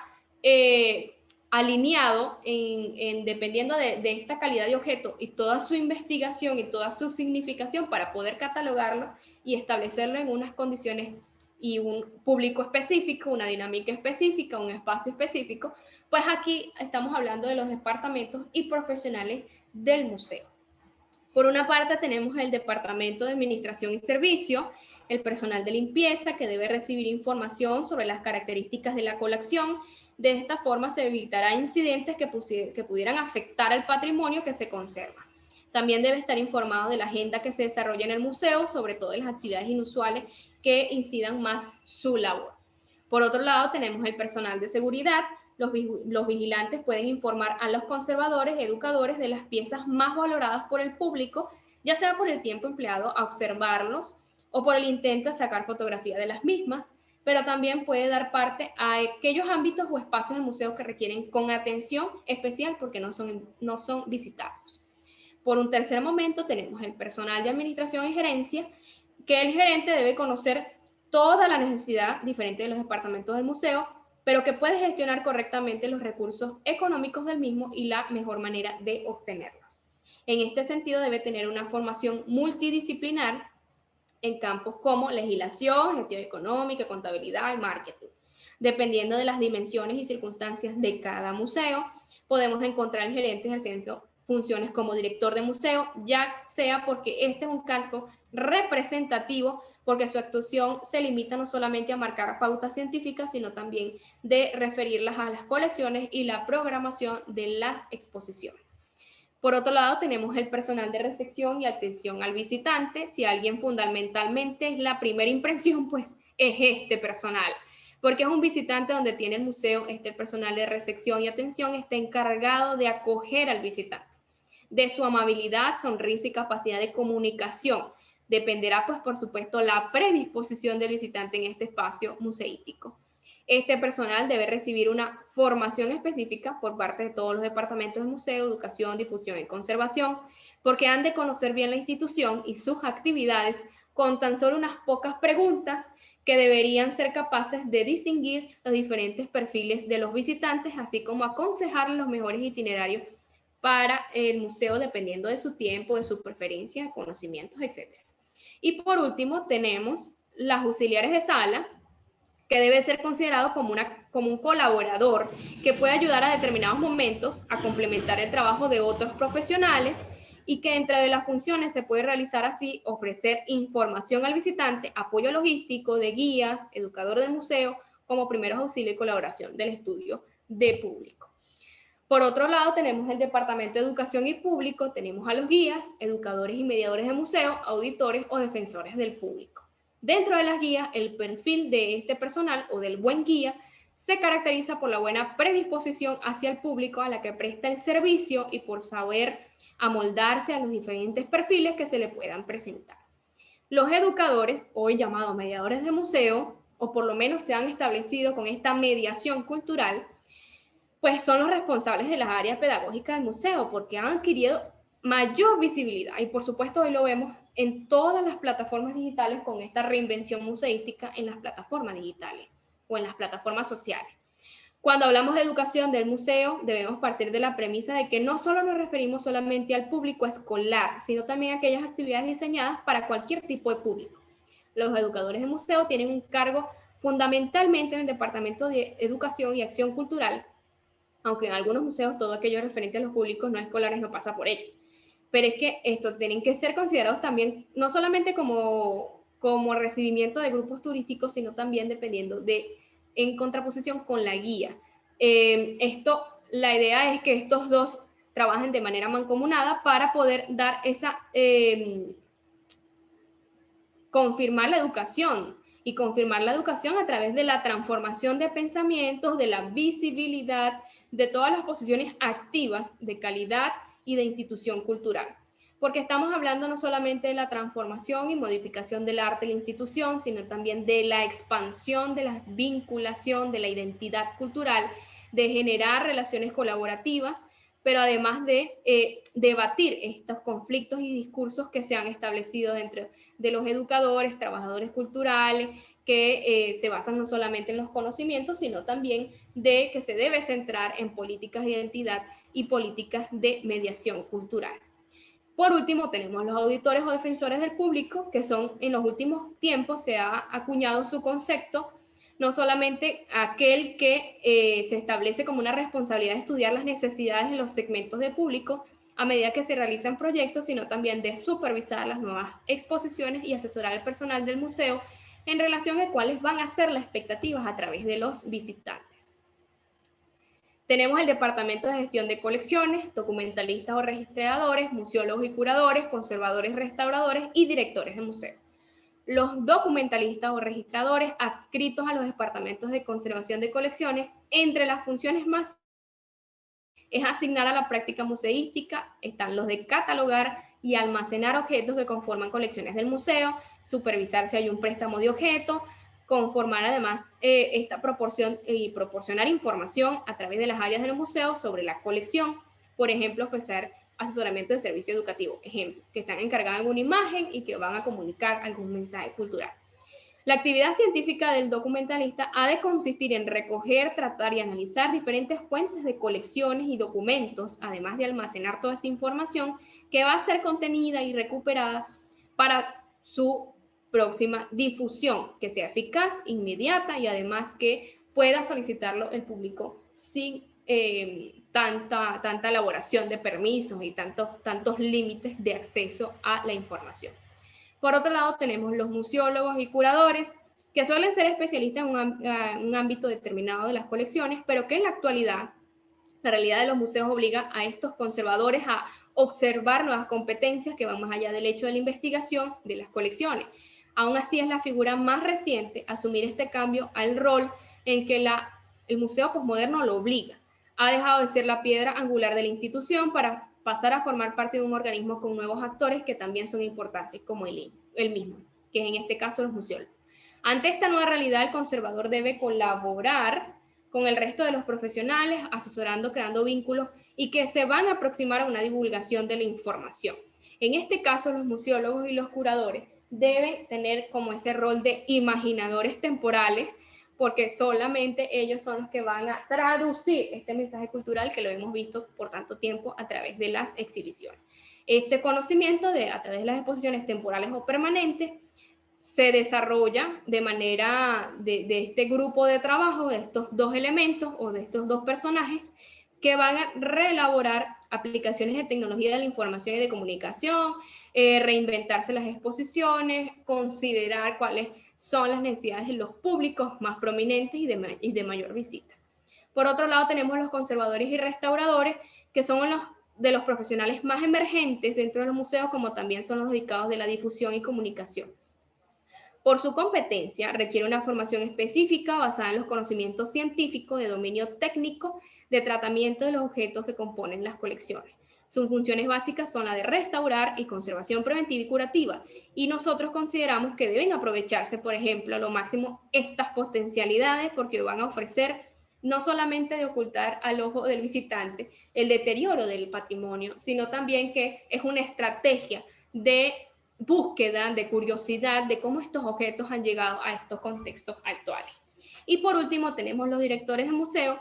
alineado dependiendo de esta calidad de objeto y toda su investigación y toda su significación para poder catalogarlo y establecerlo en unas condiciones y un público específico, una dinámica específica, un espacio específico. Pues aquí estamos hablando de los departamentos y profesionales del museo. Por una parte tenemos el departamento de administración y servicio, el personal de limpieza que debe recibir información sobre las características de la colección. De esta forma se evitará incidentes que pudieran afectar al patrimonio que se conserva. También debe estar informado de la agenda que se desarrolla en el museo, sobre todo de las actividades inusuales que incidan más su labor. Por otro lado, tenemos el personal de seguridad. Los vigilantes pueden informar a los conservadores, educadores de las piezas más valoradas por el público, ya sea por el tiempo empleado a observarlos o por el intento de sacar fotografía de las mismas, pero también puede dar parte a aquellos ámbitos o espacios del museo que requieren con atención especial porque no son visitados. Por un tercer momento tenemos el personal de administración y gerencia, que el gerente debe conocer toda la necesidad diferente de los departamentos del museo, pero que puede gestionar correctamente los recursos económicos del mismo y la mejor manera de obtenerlos. En este sentido, debe tener una formación multidisciplinar en campos como legislación, gestión económica, contabilidad y marketing. Dependiendo de las dimensiones y circunstancias de cada museo, podemos encontrar al gerente ejerciendo funciones como director de museo, ya sea porque este es un cargo representativo, porque su actuación se limita no solamente a marcar pautas científicas, sino también de referirlas a las colecciones y la programación de las exposiciones. Por otro lado, tenemos el personal de recepción y atención al visitante. Si alguien fundamentalmente es la primera impresión, pues es este personal, porque es un visitante donde tiene el museo, el personal de recepción y atención está encargado de acoger al visitante. De su amabilidad, sonrisa y capacidad de comunicación dependerá, pues, por supuesto, la predisposición del visitante en este espacio museístico. Este personal debe recibir una formación específica por parte de todos los departamentos del museo, educación, difusión y conservación, porque han de conocer bien la institución y sus actividades con tan solo unas pocas preguntas que deberían ser capaces de distinguir los diferentes perfiles de los visitantes, así como aconsejar los mejores itinerarios para el museo dependiendo de su tiempo, de su preferencia, conocimientos, etc. Y por último tenemos las auxiliares de sala, que debe ser considerado como un colaborador que puede ayudar a determinados momentos a complementar el trabajo de otros profesionales, y que entre de las funciones se puede realizar así: ofrecer información al visitante, apoyo logístico de guías, educador del museo, como primeros auxilios y colaboración del estudio de público. Por otro lado, tenemos el Departamento de Educación y Público, tenemos a los guías, educadores y mediadores de museo, auditores o defensores del público. Dentro de las guías, el perfil de este personal o del buen guía se caracteriza por la buena predisposición hacia el público a la que presta el servicio y por saber amoldarse a los diferentes perfiles que se le puedan presentar. Los educadores, hoy llamados mediadores de museo, o por lo menos se han establecido con esta mediación cultural, pues son los responsables de las áreas pedagógicas del museo, porque han adquirido mayor visibilidad, y por supuesto hoy lo vemos en todas las plataformas digitales con esta reinvención museística en las plataformas digitales o en las plataformas sociales. Cuando hablamos de educación del museo, debemos partir de la premisa de que no solo nos referimos solamente al público escolar, sino también a aquellas actividades diseñadas para cualquier tipo de público. Los educadores de museo tienen un cargo fundamentalmente en el Departamento de Educación y Acción Cultural, aunque en algunos museos todo aquello referente a los públicos no escolares no pasa por ello. Pero es que estos tienen que ser considerados también, no solamente como recibimiento de grupos turísticos, sino también dependiendo en contraposición con la guía, La idea es que estos dos trabajen de manera mancomunada para poder dar esa, confirmar la educación, y confirmar la educación a través de la transformación de pensamientos, de la visibilidad, de todas las posiciones activas de calidad y de institución cultural. Porque estamos hablando no solamente de la transformación y modificación del arte de la institución, sino también de la expansión de la vinculación de la identidad cultural, de generar relaciones colaborativas, pero además de debatir estos conflictos y discursos que se han establecido dentro de los educadores, trabajadores culturales, que se basan no solamente en los conocimientos, sino también de que se debe centrar en políticas de identidad y políticas de mediación cultural. Por último, tenemos los auditores o defensores del público, que son, en los últimos tiempos se ha acuñado su concepto, no solamente aquel que se establece como una responsabilidad de estudiar las necesidades de los segmentos de público a medida que se realizan proyectos, sino también de supervisar las nuevas exposiciones y asesorar al personal del museo en relación a cuáles van a ser las expectativas a través de los visitantes. Tenemos el Departamento de Gestión de Colecciones, documentalistas o registradores, museólogos y curadores, conservadores, restauradores y directores de museos. Los documentalistas o registradores adscritos a los departamentos de conservación de colecciones, entre las funciones más es asignar a la práctica museística, están los de catalogar y almacenar objetos que conforman colecciones del museo, supervisar si hay un préstamo de objetos, conformar además esta proporción y proporcionar información a través de las áreas del museo sobre la colección, por ejemplo, ofrecer asesoramiento de servicio educativo, ejemplo, que están encargados en una imagen y que van a comunicar algún mensaje cultural. La actividad científica del documentalista ha de consistir en recoger, tratar y analizar diferentes fuentes de colecciones y documentos, además de almacenar toda esta información que va a ser contenida y recuperada para su próxima difusión, que sea eficaz, inmediata y además que pueda solicitarlo el público sin tanta elaboración de permisos y tantos límites de acceso a la información. Por otro lado, tenemos los museólogos y curadores, que suelen ser especialistas en un ámbito determinado de las colecciones, pero que en la actualidad, la realidad de los museos obliga a estos conservadores a observar nuevas competencias que van más allá del hecho de la investigación de las colecciones. Aún así, es la figura más reciente asumir este cambio al rol en que el museo posmoderno lo obliga. Ha dejado de ser la piedra angular de la institución para pasar a formar parte de un organismo con nuevos actores que también son importantes, como el mismo, que es en este caso los museólogos. Ante esta nueva realidad, el conservador debe colaborar con el resto de los profesionales, asesorando, creando vínculos y que se van a aproximar a una divulgación de la información. En este caso, los museólogos y los curadores deben tener como ese rol de imaginadores temporales, porque solamente ellos son los que van a traducir este mensaje cultural que lo hemos visto por tanto tiempo a través de las exhibiciones. Este conocimiento a través de las exposiciones temporales o permanentes se desarrolla de manera de este grupo de trabajo, de estos dos elementos o de estos dos personajes que van a reelaborar aplicaciones de tecnología de la información y de comunicación, reinventarse las exposiciones, considerar cuáles son las necesidades de los públicos más prominentes y de mayor visita. Por otro lado, tenemos los conservadores y restauradores, que son de los profesionales más emergentes dentro de los museos, como también son los dedicados de la difusión y comunicación. Por su competencia, requiere una formación específica basada en los conocimientos científicos de dominio técnico de tratamiento de los objetos que componen las colecciones. Sus funciones básicas son la de restaurar y conservación preventiva y curativa, y nosotros consideramos que deben aprovecharse, por ejemplo, a lo máximo estas potencialidades porque van a ofrecer no solamente de ocultar al ojo del visitante el deterioro del patrimonio, sino también que es una estrategia de búsqueda, de curiosidad de cómo estos objetos han llegado a estos contextos actuales. Y por último tenemos los directores de museo,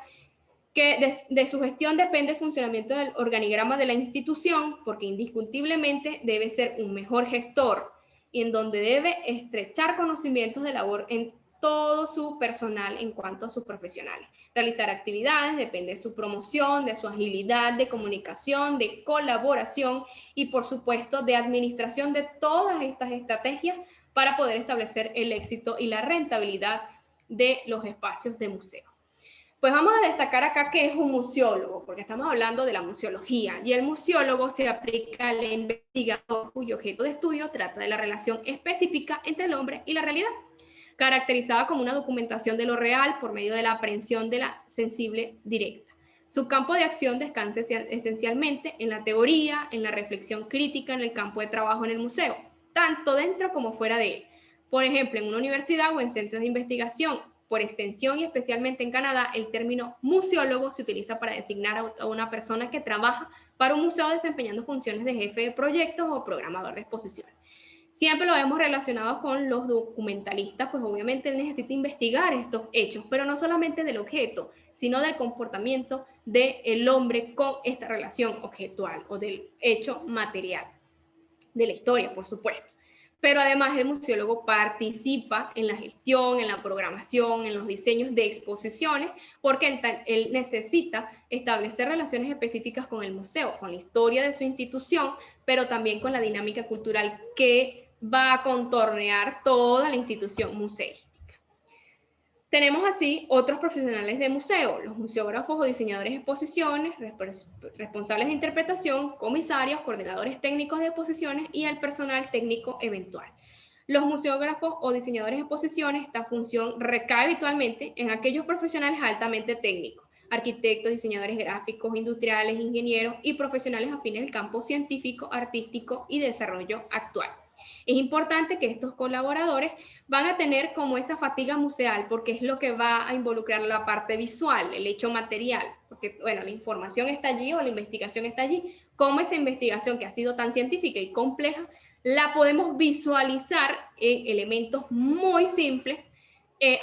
que de su gestión depende el funcionamiento del organigrama de la institución, porque indiscutiblemente debe ser un mejor gestor y en donde debe estrechar conocimientos de labor en todo su personal en cuanto a sus profesionales. Realizar actividades depende de su promoción, de su agilidad de comunicación, de colaboración y, por supuesto, de administración de todas estas estrategias para poder establecer el éxito y la rentabilidad de los espacios de museo. Pues vamos a destacar acá que es un museólogo, porque estamos hablando de la museología, y el museólogo se aplica al investigador cuyo objeto de estudio trata de la relación específica entre el hombre y la realidad, caracterizada como una documentación de lo real por medio de la aprehensión de la sensible directa. Su campo de acción descansa esencialmente en la teoría, en la reflexión crítica, en el campo de trabajo en el museo, tanto dentro como fuera de él. Por ejemplo, en una universidad o en centros de investigación. Por extensión y especialmente en Canadá, el término museólogo se utiliza para designar a una persona que trabaja para un museo desempeñando funciones de jefe de proyectos o programador de exposiciones. Siempre lo hemos relacionado con los documentalistas, pues obviamente él necesita investigar estos hechos, pero no solamente del objeto, sino del comportamiento del hombre con esta relación objetual o del hecho material, de la historia, por supuesto. Pero además el museólogo participa en la gestión, en la programación, en los diseños de exposiciones, porque él necesita establecer relaciones específicas con el museo, con la historia de su institución, pero también con la dinámica cultural que va a contornear toda la institución museística. Tenemos así otros profesionales de museo, los museógrafos o diseñadores de exposiciones, responsables de interpretación, comisarios, coordinadores técnicos de exposiciones y el personal técnico eventual. Los museógrafos o diseñadores de exposiciones, esta función recae habitualmente en aquellos profesionales altamente técnicos, arquitectos, diseñadores gráficos, industriales, ingenieros y profesionales afines del campo científico, artístico y desarrollo actual. Es importante que estos colaboradores van a tener como esa fatiga museal, porque es lo que va a involucrar la parte visual, el hecho material, porque bueno, la información está allí o la investigación está allí, cómo esa investigación que ha sido tan científica y compleja, la podemos visualizar en elementos muy simples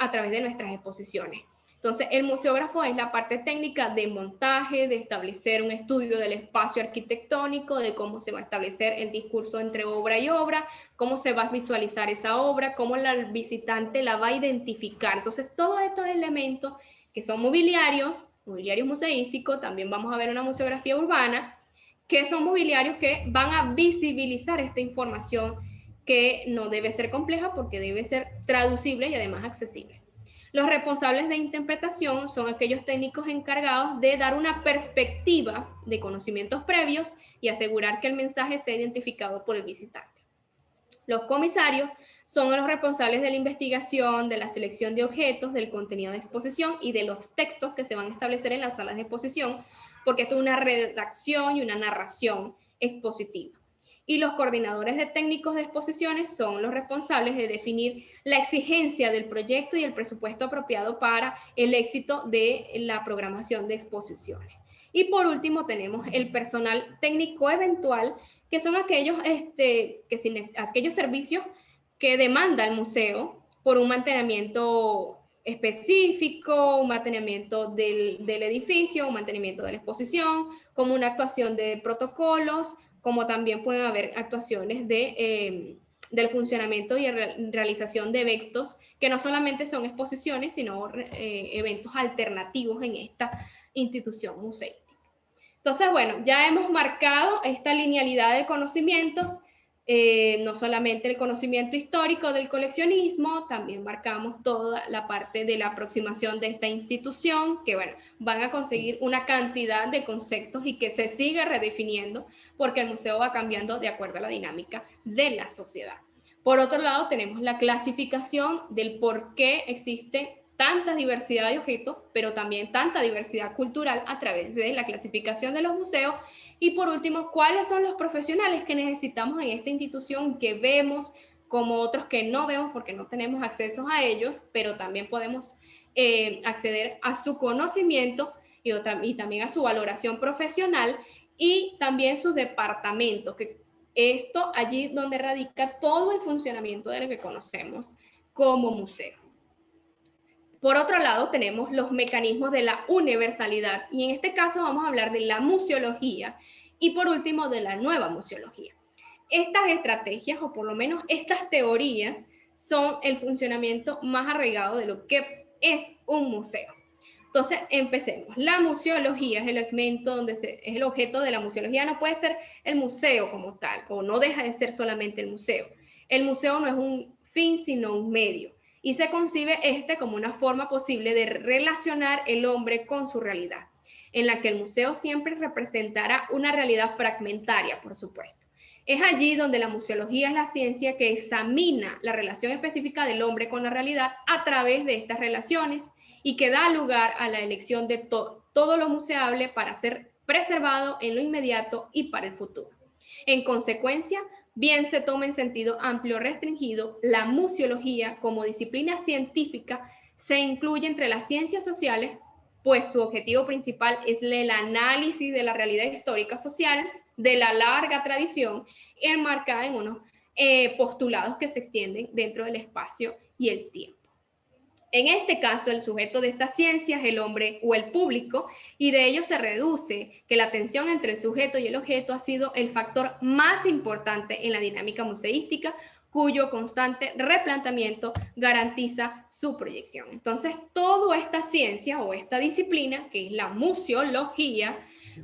a través de nuestras exposiciones. Entonces, el museógrafo es la parte técnica de montaje, de establecer un estudio del espacio arquitectónico, de cómo se va a establecer el discurso entre obra y obra, cómo se va a visualizar esa obra, cómo el visitante la va a identificar. Entonces, todos estos elementos que son mobiliarios museísticos, también vamos a ver una museografía urbana, que son mobiliarios que van a visibilizar esta información que no debe ser compleja porque debe ser traducible y además accesible. Los responsables de interpretación son aquellos técnicos encargados de dar una perspectiva de conocimientos previos y asegurar que el mensaje sea identificado por el visitante. Los comisarios son los responsables de la investigación, de la selección de objetos, del contenido de exposición y de los textos que se van a establecer en las salas de exposición, porque esto es una redacción y una narración expositiva. Y los coordinadores de técnicos de exposiciones son los responsables de definir la exigencia del proyecto y el presupuesto apropiado para el éxito de la programación de exposiciones. Y por último tenemos el personal técnico eventual, que son aquellos, aquellos servicios que demanda el museo por un mantenimiento específico, un mantenimiento del edificio, un mantenimiento de la exposición, como una actuación de protocolos, como también pueden haber actuaciones del funcionamiento y realización de eventos que no solamente son exposiciones, sino eventos alternativos en esta institución museística. Entonces, bueno, ya hemos marcado esta linealidad de conocimientos, no solamente el conocimiento histórico del coleccionismo, también marcamos toda la parte de la aproximación de esta institución, que bueno, van a conseguir una cantidad de conceptos y que se sigue redefiniendo porque el museo va cambiando de acuerdo a la dinámica de la sociedad. Por otro lado, tenemos la clasificación del por qué existe tanta diversidad de objetos, pero también tanta diversidad cultural a través de la clasificación de los museos. Y por último, ¿cuáles son los profesionales que necesitamos en esta institución que vemos como otros que no vemos porque no tenemos acceso a ellos, pero también podemos acceder a su conocimiento y también a su valoración profesional y también sus departamentos, que esto allí donde radica todo el funcionamiento de lo que conocemos como museo. Por otro lado, tenemos los mecanismos de la universalidad y en este caso vamos a hablar de la museología y por último de la nueva museología. Estas estrategias o por lo menos estas teorías son el funcionamiento más arraigado de lo que es un museo. Entonces, empecemos. La museología es el elemento donde es el objeto de la museología. No puede ser el museo como tal, o no deja de ser solamente el museo. El museo no es un fin, sino un medio. y se concibe como una forma posible de relacionar el hombre con su realidad, en la que el museo siempre representará una realidad fragmentaria, por supuesto. Es allí donde la museología es la ciencia que examina la relación específica del hombre con la realidad a través de estas relaciones y que da lugar a la elección de todo lo museable para ser preservado en lo inmediato y para el futuro. En consecuencia, bien se toma en sentido amplio o restringido, la museología como disciplina científica se incluye entre las ciencias sociales, pues su objetivo principal es el análisis de la realidad histórica social de la larga tradición enmarcada en unos postulados que se extienden dentro del espacio y el tiempo. En este caso, el sujeto de esta ciencia es el hombre o el público, y de ello se reduce que la tensión entre el sujeto y el objeto ha sido el factor más importante en la dinámica museística, cuyo constante replanteamiento garantiza su proyección. Entonces, toda esta ciencia o esta disciplina, que es la museología,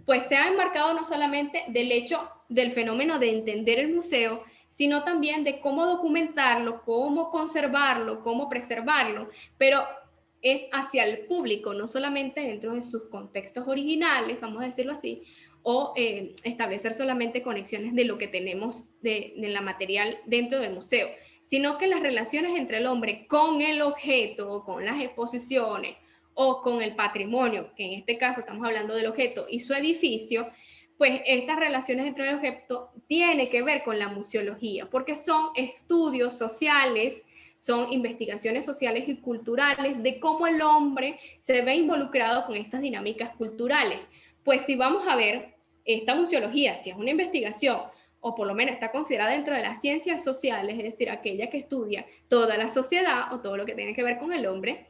pues se ha enmarcado no solamente del hecho del fenómeno de entender el museo, sino también de cómo documentarlo, cómo conservarlo, cómo preservarlo, pero es hacia el público, no solamente dentro de sus contextos originales, vamos a decirlo así, o establecer solamente conexiones de lo que tenemos de la material dentro del museo, sino que las relaciones entre el hombre con el objeto, con las exposiciones o con el patrimonio, que en este caso estamos hablando del objeto y su edificio, pues estas relaciones entre el objeto tienen que ver con la museología, porque son estudios sociales, son investigaciones sociales y culturales de cómo el hombre se ve involucrado con estas dinámicas culturales. Pues si vamos a ver esta museología, si es una investigación, o por lo menos está considerada dentro de las ciencias sociales, es decir, aquella que estudia toda la sociedad o todo lo que tiene que ver con el hombre,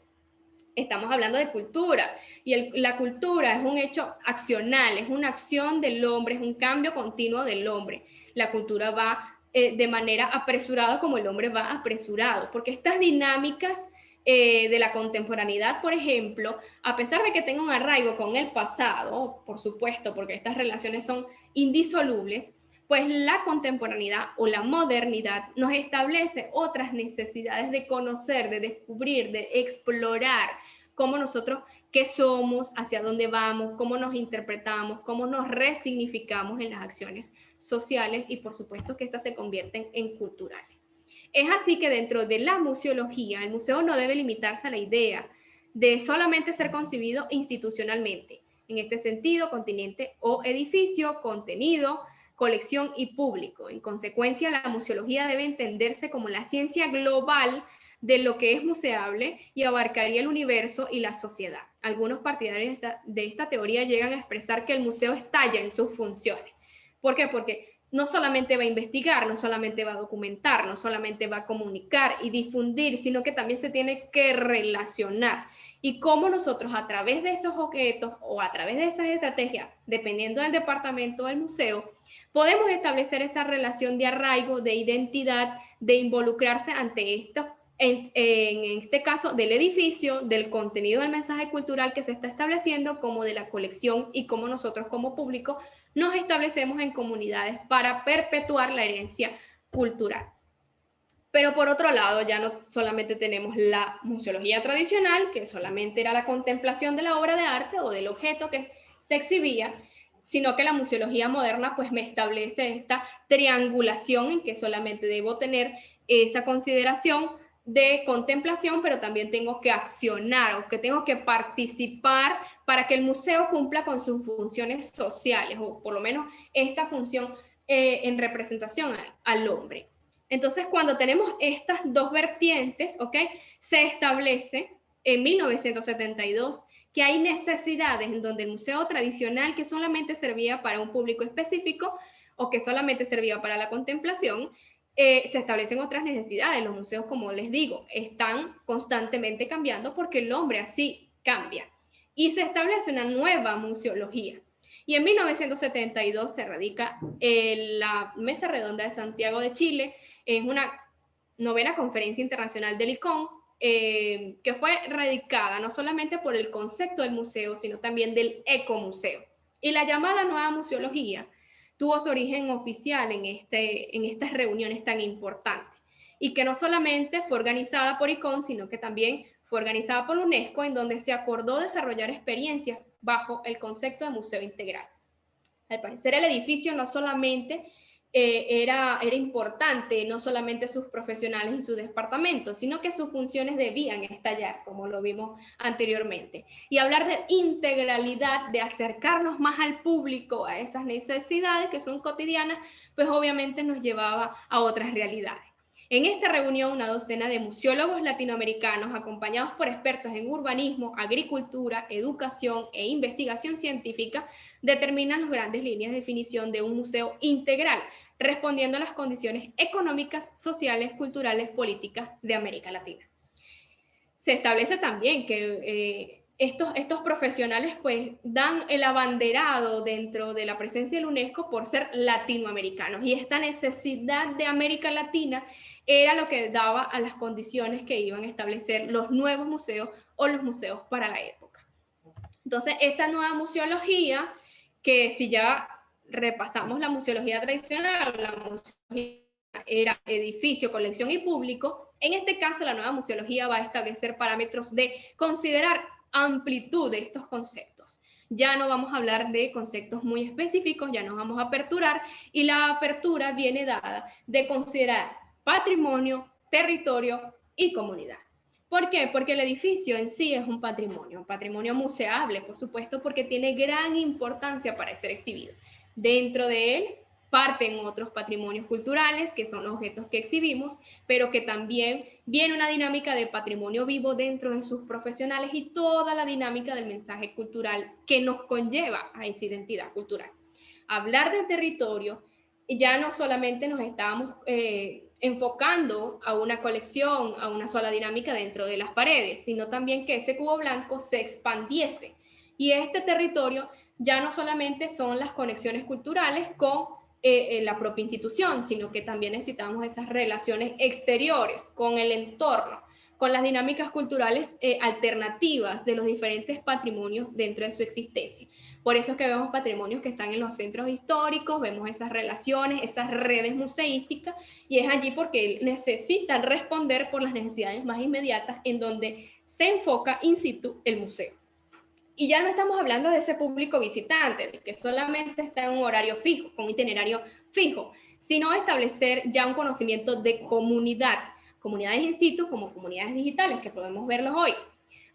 estamos hablando de cultura, y la cultura es un hecho accional, es una acción del hombre, es un cambio continuo del hombre. La cultura va de manera apresurada como el hombre va apresurado, porque estas dinámicas de la contemporaneidad, por ejemplo, a pesar de que tenga un arraigo con el pasado, por supuesto, porque estas relaciones son indisolubles, pues la contemporaneidad o la modernidad nos establece otras necesidades de conocer, de descubrir, de explorar cómo nosotros, qué somos, hacia dónde vamos, cómo nos interpretamos, cómo nos resignificamos en las acciones sociales y por supuesto que estas se convierten en culturales. Es así que dentro de la museología, el museo no debe limitarse a la idea de solamente ser concebido institucionalmente. En este sentido, continente o edificio, contenido, colección y público. En consecuencia, la museología debe entenderse como la ciencia global de lo que es museable y abarcaría el universo y la sociedad. Algunos partidarios de esta teoría llegan a expresar que el museo estalla en sus funciones. ¿Por qué? Porque no solamente va a investigar, no solamente va a documentar, no solamente va a comunicar y difundir, sino que también se tiene que relacionar. Y cómo nosotros a través de esos objetos o a través de esas estrategias, dependiendo del departamento del museo, podemos establecer esa relación de arraigo, de identidad, de involucrarse ante esto, en este caso del edificio, del contenido del mensaje cultural que se está estableciendo, como de la colección y cómo nosotros como público nos establecemos en comunidades para perpetuar la herencia cultural. Pero por otro lado, ya no solamente tenemos la museología tradicional, que solamente era la contemplación de la obra de arte o del objeto que se exhibía, sino que la museología moderna pues me establece esta triangulación en que solamente debo tener esa consideración de contemplación, pero también tengo que accionar o que tengo que participar para que el museo cumpla con sus funciones sociales, o por lo menos esta función en representación al hombre. Entonces, cuando tenemos estas dos vertientes, ¿ok? Se establece en 1972 que hay necesidades en donde el museo tradicional, que solamente servía para un público específico o que solamente servía para la contemplación, se establecen otras necesidades. Los museos, como les digo, están constantemente cambiando porque el hombre así cambia. Y se establece una nueva museología. Y en 1972 se radica la Mesa Redonda de Santiago de Chile, en una novena conferencia internacional del ICON, que fue radicada no solamente por el concepto del museo, sino también del ecomuseo. Y la llamada nueva museología tuvo su origen oficial en estas reuniones tan importantes. y que no solamente fue organizada por ICON, sino que también fue organizada por UNESCO, en donde se acordó desarrollar experiencias bajo el concepto de museo integral. Al parecer el edificio no solamente era importante, no solamente sus profesionales y sus departamentos, sino que sus funciones debían estallar, como lo vimos anteriormente. Y hablar de integralidad, de acercarnos más al público, a esas necesidades que son cotidianas, pues obviamente nos llevaba a otras realidades. En esta reunión, una docena de museólogos latinoamericanos, acompañados por expertos en urbanismo, agricultura, educación e investigación científica, determinan las grandes líneas de definición de un museo integral, respondiendo a las condiciones económicas, sociales, culturales, políticas de América Latina. Se establece también que estos profesionales pues dan el abanderado dentro de la presencia del UNESCO por ser latinoamericanos, y esta necesidad de América Latina era lo que daba a las condiciones que iban a establecer los nuevos museos o los museos para la época. Entonces, esta nueva museología, que si ya repasamos la museología tradicional, la museología era edificio, colección y público, en este caso la nueva museología va a establecer parámetros de considerar amplitud de estos conceptos. Ya no vamos a hablar de conceptos muy específicos, ya nos vamos a aperturar, y la apertura viene dada de considerar patrimonio, territorio y comunidad. ¿Por qué? Porque el edificio en sí es un patrimonio museable, por supuesto, porque tiene gran importancia para ser exhibido. Dentro de él parten otros patrimonios culturales, que son los objetos que exhibimos, pero que también viene una dinámica de patrimonio vivo dentro de sus profesionales y toda la dinámica del mensaje cultural que nos conlleva a esa identidad cultural. Hablar de territorio, ya no solamente nos estábamos enfocando a una colección, a una sola dinámica dentro de las paredes, sino también que ese cubo blanco se expandiese. Y este territorio ya no solamente son las conexiones culturales con la propia institución, sino que también necesitamos esas relaciones exteriores con el entorno, con las dinámicas culturales alternativas de los diferentes patrimonios dentro de su existencia. Por eso es que vemos patrimonios que están en los centros históricos, vemos esas relaciones, esas redes museísticas, y es allí porque necesitan responder por las necesidades más inmediatas en donde se enfoca in situ el museo. Y ya no estamos hablando de ese público visitante, de que solamente está en un horario fijo, con un itinerario fijo, sino establecer ya un conocimiento de comunidad, comunidades in situ como comunidades digitales, que podemos verlos hoy.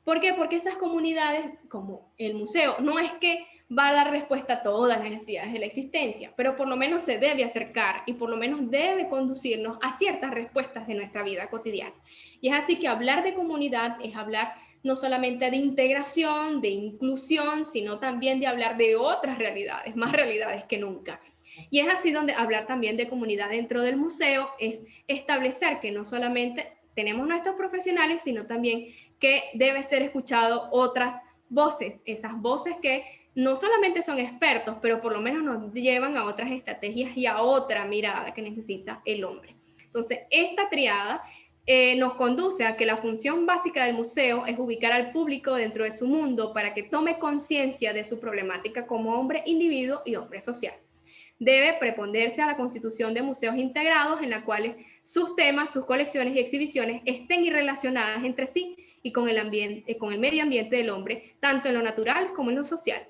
¿Por qué? Porque esas comunidades, como el museo, no es que va a dar respuesta a todas las necesidades de la existencia, pero por lo menos se debe acercar y por lo menos debe conducirnos a ciertas respuestas de nuestra vida cotidiana. Y es así que hablar de comunidad es hablar no solamente de integración, de inclusión, sino también de hablar de otras realidades, más realidades que nunca. Y es así donde hablar también de comunidad dentro del museo es establecer que no solamente tenemos nuestros profesionales, sino también que debe ser escuchado otras voces, esas voces que no solamente son expertos, pero por lo menos nos llevan a otras estrategias y a otra mirada que necesita el hombre. Entonces, esta triada nos conduce a que la función básica del museo es ubicar al público dentro de su mundo para que tome conciencia de su problemática como hombre individuo y hombre social. Debe preponderse a la constitución de museos integrados en la cual sus temas, sus colecciones y exhibiciones estén relacionadas entre sí y con el ambiente, con el medio ambiente del hombre, tanto en lo natural como en lo social.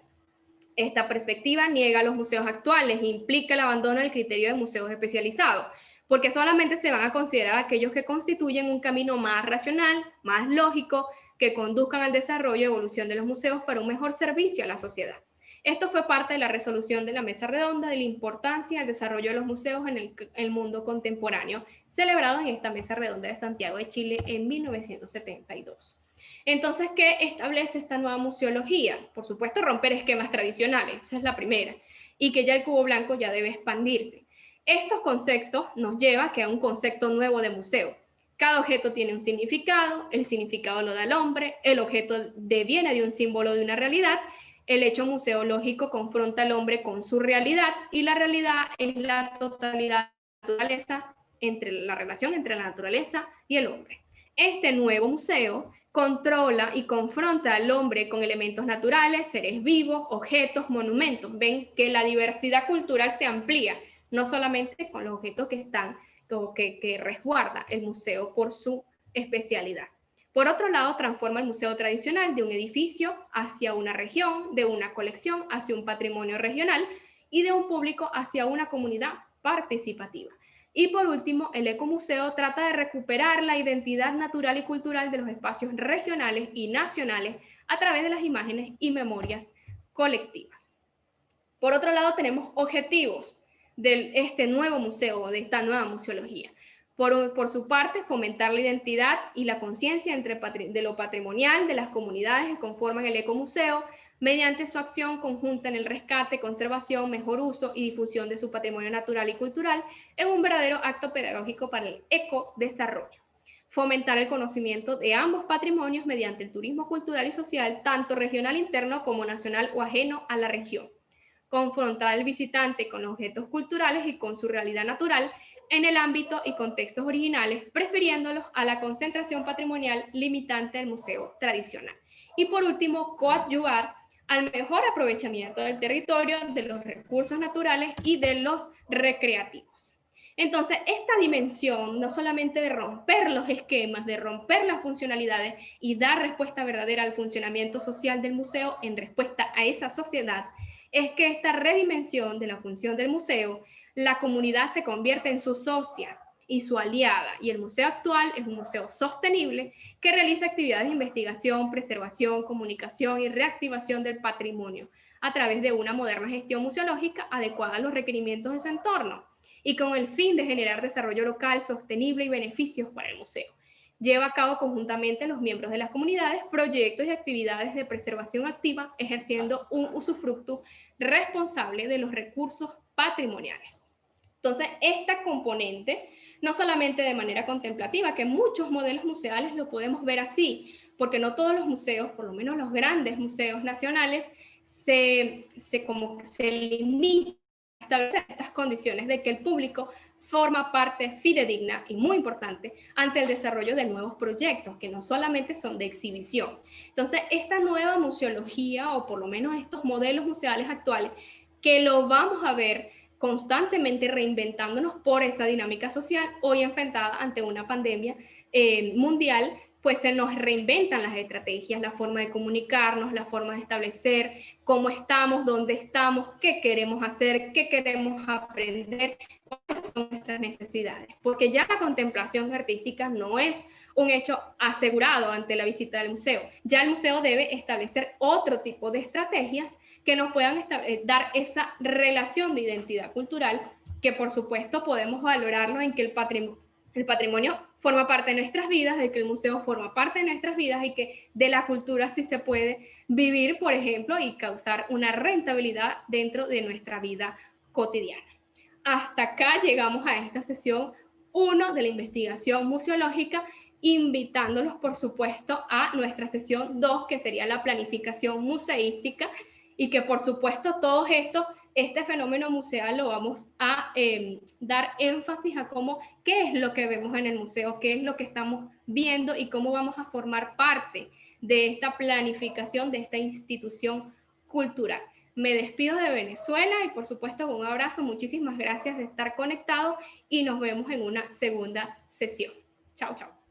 Esta perspectiva niega los museos actuales e implica el abandono del criterio de museos especializados, porque solamente se van a considerar aquellos que constituyen un camino más racional, más lógico, que conduzcan al desarrollo y evolución de los museos para un mejor servicio a la sociedad. Esto fue parte de la resolución de la Mesa Redonda de la importancia del desarrollo de los museos en el mundo contemporáneo, celebrado en esta Mesa Redonda de Santiago de Chile en 1972. Entonces, ¿qué establece esta nueva museología? Por supuesto, romper esquemas tradicionales, esa es la primera, y que ya el cubo blanco ya debe expandirse. Estos conceptos nos llevan a un concepto nuevo de museo. Cada objeto tiene un significado, el significado lo da el hombre, el objeto deviene de un símbolo de una realidad, el hecho museológico confronta al hombre con su realidad, y la realidad es la totalidad de la naturaleza, entre la relación entre la naturaleza y el hombre. Este nuevo museo controla y confronta al hombre con elementos naturales, seres vivos, objetos, monumentos. Ven que la diversidad cultural se amplía, no solamente con los objetos que están que resguarda el museo por su especialidad. Por otro lado, transforma el museo tradicional de un edificio hacia una región, de una colección hacia un patrimonio regional y de un público hacia una comunidad participativa. Y por último, el ecomuseo trata de recuperar la identidad natural y cultural de los espacios regionales y nacionales a través de las imágenes y memorias colectivas. Por otro lado, tenemos objetivos de este nuevo museo, de esta nueva museología. Por su parte, fomentar la identidad y la conciencia de lo patrimonial de las comunidades que conforman el ecomuseo mediante su acción conjunta en el rescate, conservación, mejor uso y difusión de su patrimonio natural y cultural en un verdadero acto pedagógico para el ecodesarrollo. Fomentar el conocimiento de ambos patrimonios mediante el turismo cultural y social, tanto regional interno como nacional o ajeno a la región. Confrontar al visitante con los objetos culturales y con su realidad natural en el ámbito y contextos originales, prefiriéndolos a la concentración patrimonial limitante del museo tradicional. Y por último, coadyuvar al mejor aprovechamiento del territorio, de los recursos naturales y de los recreativos. Entonces, esta dimensión, no solamente de romper los esquemas, de romper las funcionalidades y dar respuesta verdadera al funcionamiento social del museo en respuesta a esa sociedad, es que esta redimensión de la función del museo, la comunidad se convierte en su socia y su aliada, y el museo actual es un museo sostenible que realiza actividades de investigación, preservación, comunicación y reactivación del patrimonio a través de una moderna gestión museológica adecuada a los requerimientos de su entorno y con el fin de generar desarrollo local sostenible y beneficios para el museo. Lleva a cabo conjuntamente los miembros de las comunidades proyectos y actividades de preservación activa, ejerciendo un usufructo responsable de los recursos patrimoniales. Entonces, esta componente, no solamente de manera contemplativa, que muchos modelos museales lo podemos ver así, porque no todos los museos, por lo menos los grandes museos nacionales, se limitan a establecer estas condiciones de que el público forma parte fidedigna y muy importante ante el desarrollo de nuevos proyectos, que no solamente son de exhibición. Entonces, esta nueva museología, o por lo menos estos modelos museales actuales, que lo vamos a ver constantemente reinventándonos por esa dinámica social, hoy enfrentada ante una pandemia mundial, pues se nos reinventan las estrategias, la forma de comunicarnos, la forma de establecer cómo estamos, dónde estamos, qué queremos hacer, qué queremos aprender, cuáles son nuestras necesidades. Porque ya la contemplación artística no es un hecho asegurado ante la visita del museo. Ya el museo debe establecer otro tipo de estrategias que nos puedan dar esa relación de identidad cultural, que por supuesto podemos valorarlo en que el patrimonio forma parte de nuestras vidas, de que el museo forma parte de nuestras vidas y que de la cultura sí se puede vivir, por ejemplo, y causar una rentabilidad dentro de nuestra vida cotidiana. Hasta acá llegamos a esta sesión 1 de la investigación museológica, invitándolos, por supuesto, a nuestra sesión 2, que sería la planificación museística, y que, por supuesto, todo esto, este fenómeno museal lo vamos a dar énfasis a cómo, qué es lo que vemos en el museo, qué es lo que estamos viendo y cómo vamos a formar parte de esta planificación, de esta institución cultural. Me despido de Venezuela y, por supuesto, un abrazo. Muchísimas gracias de estar conectado y nos vemos en una segunda sesión. Chao, chao.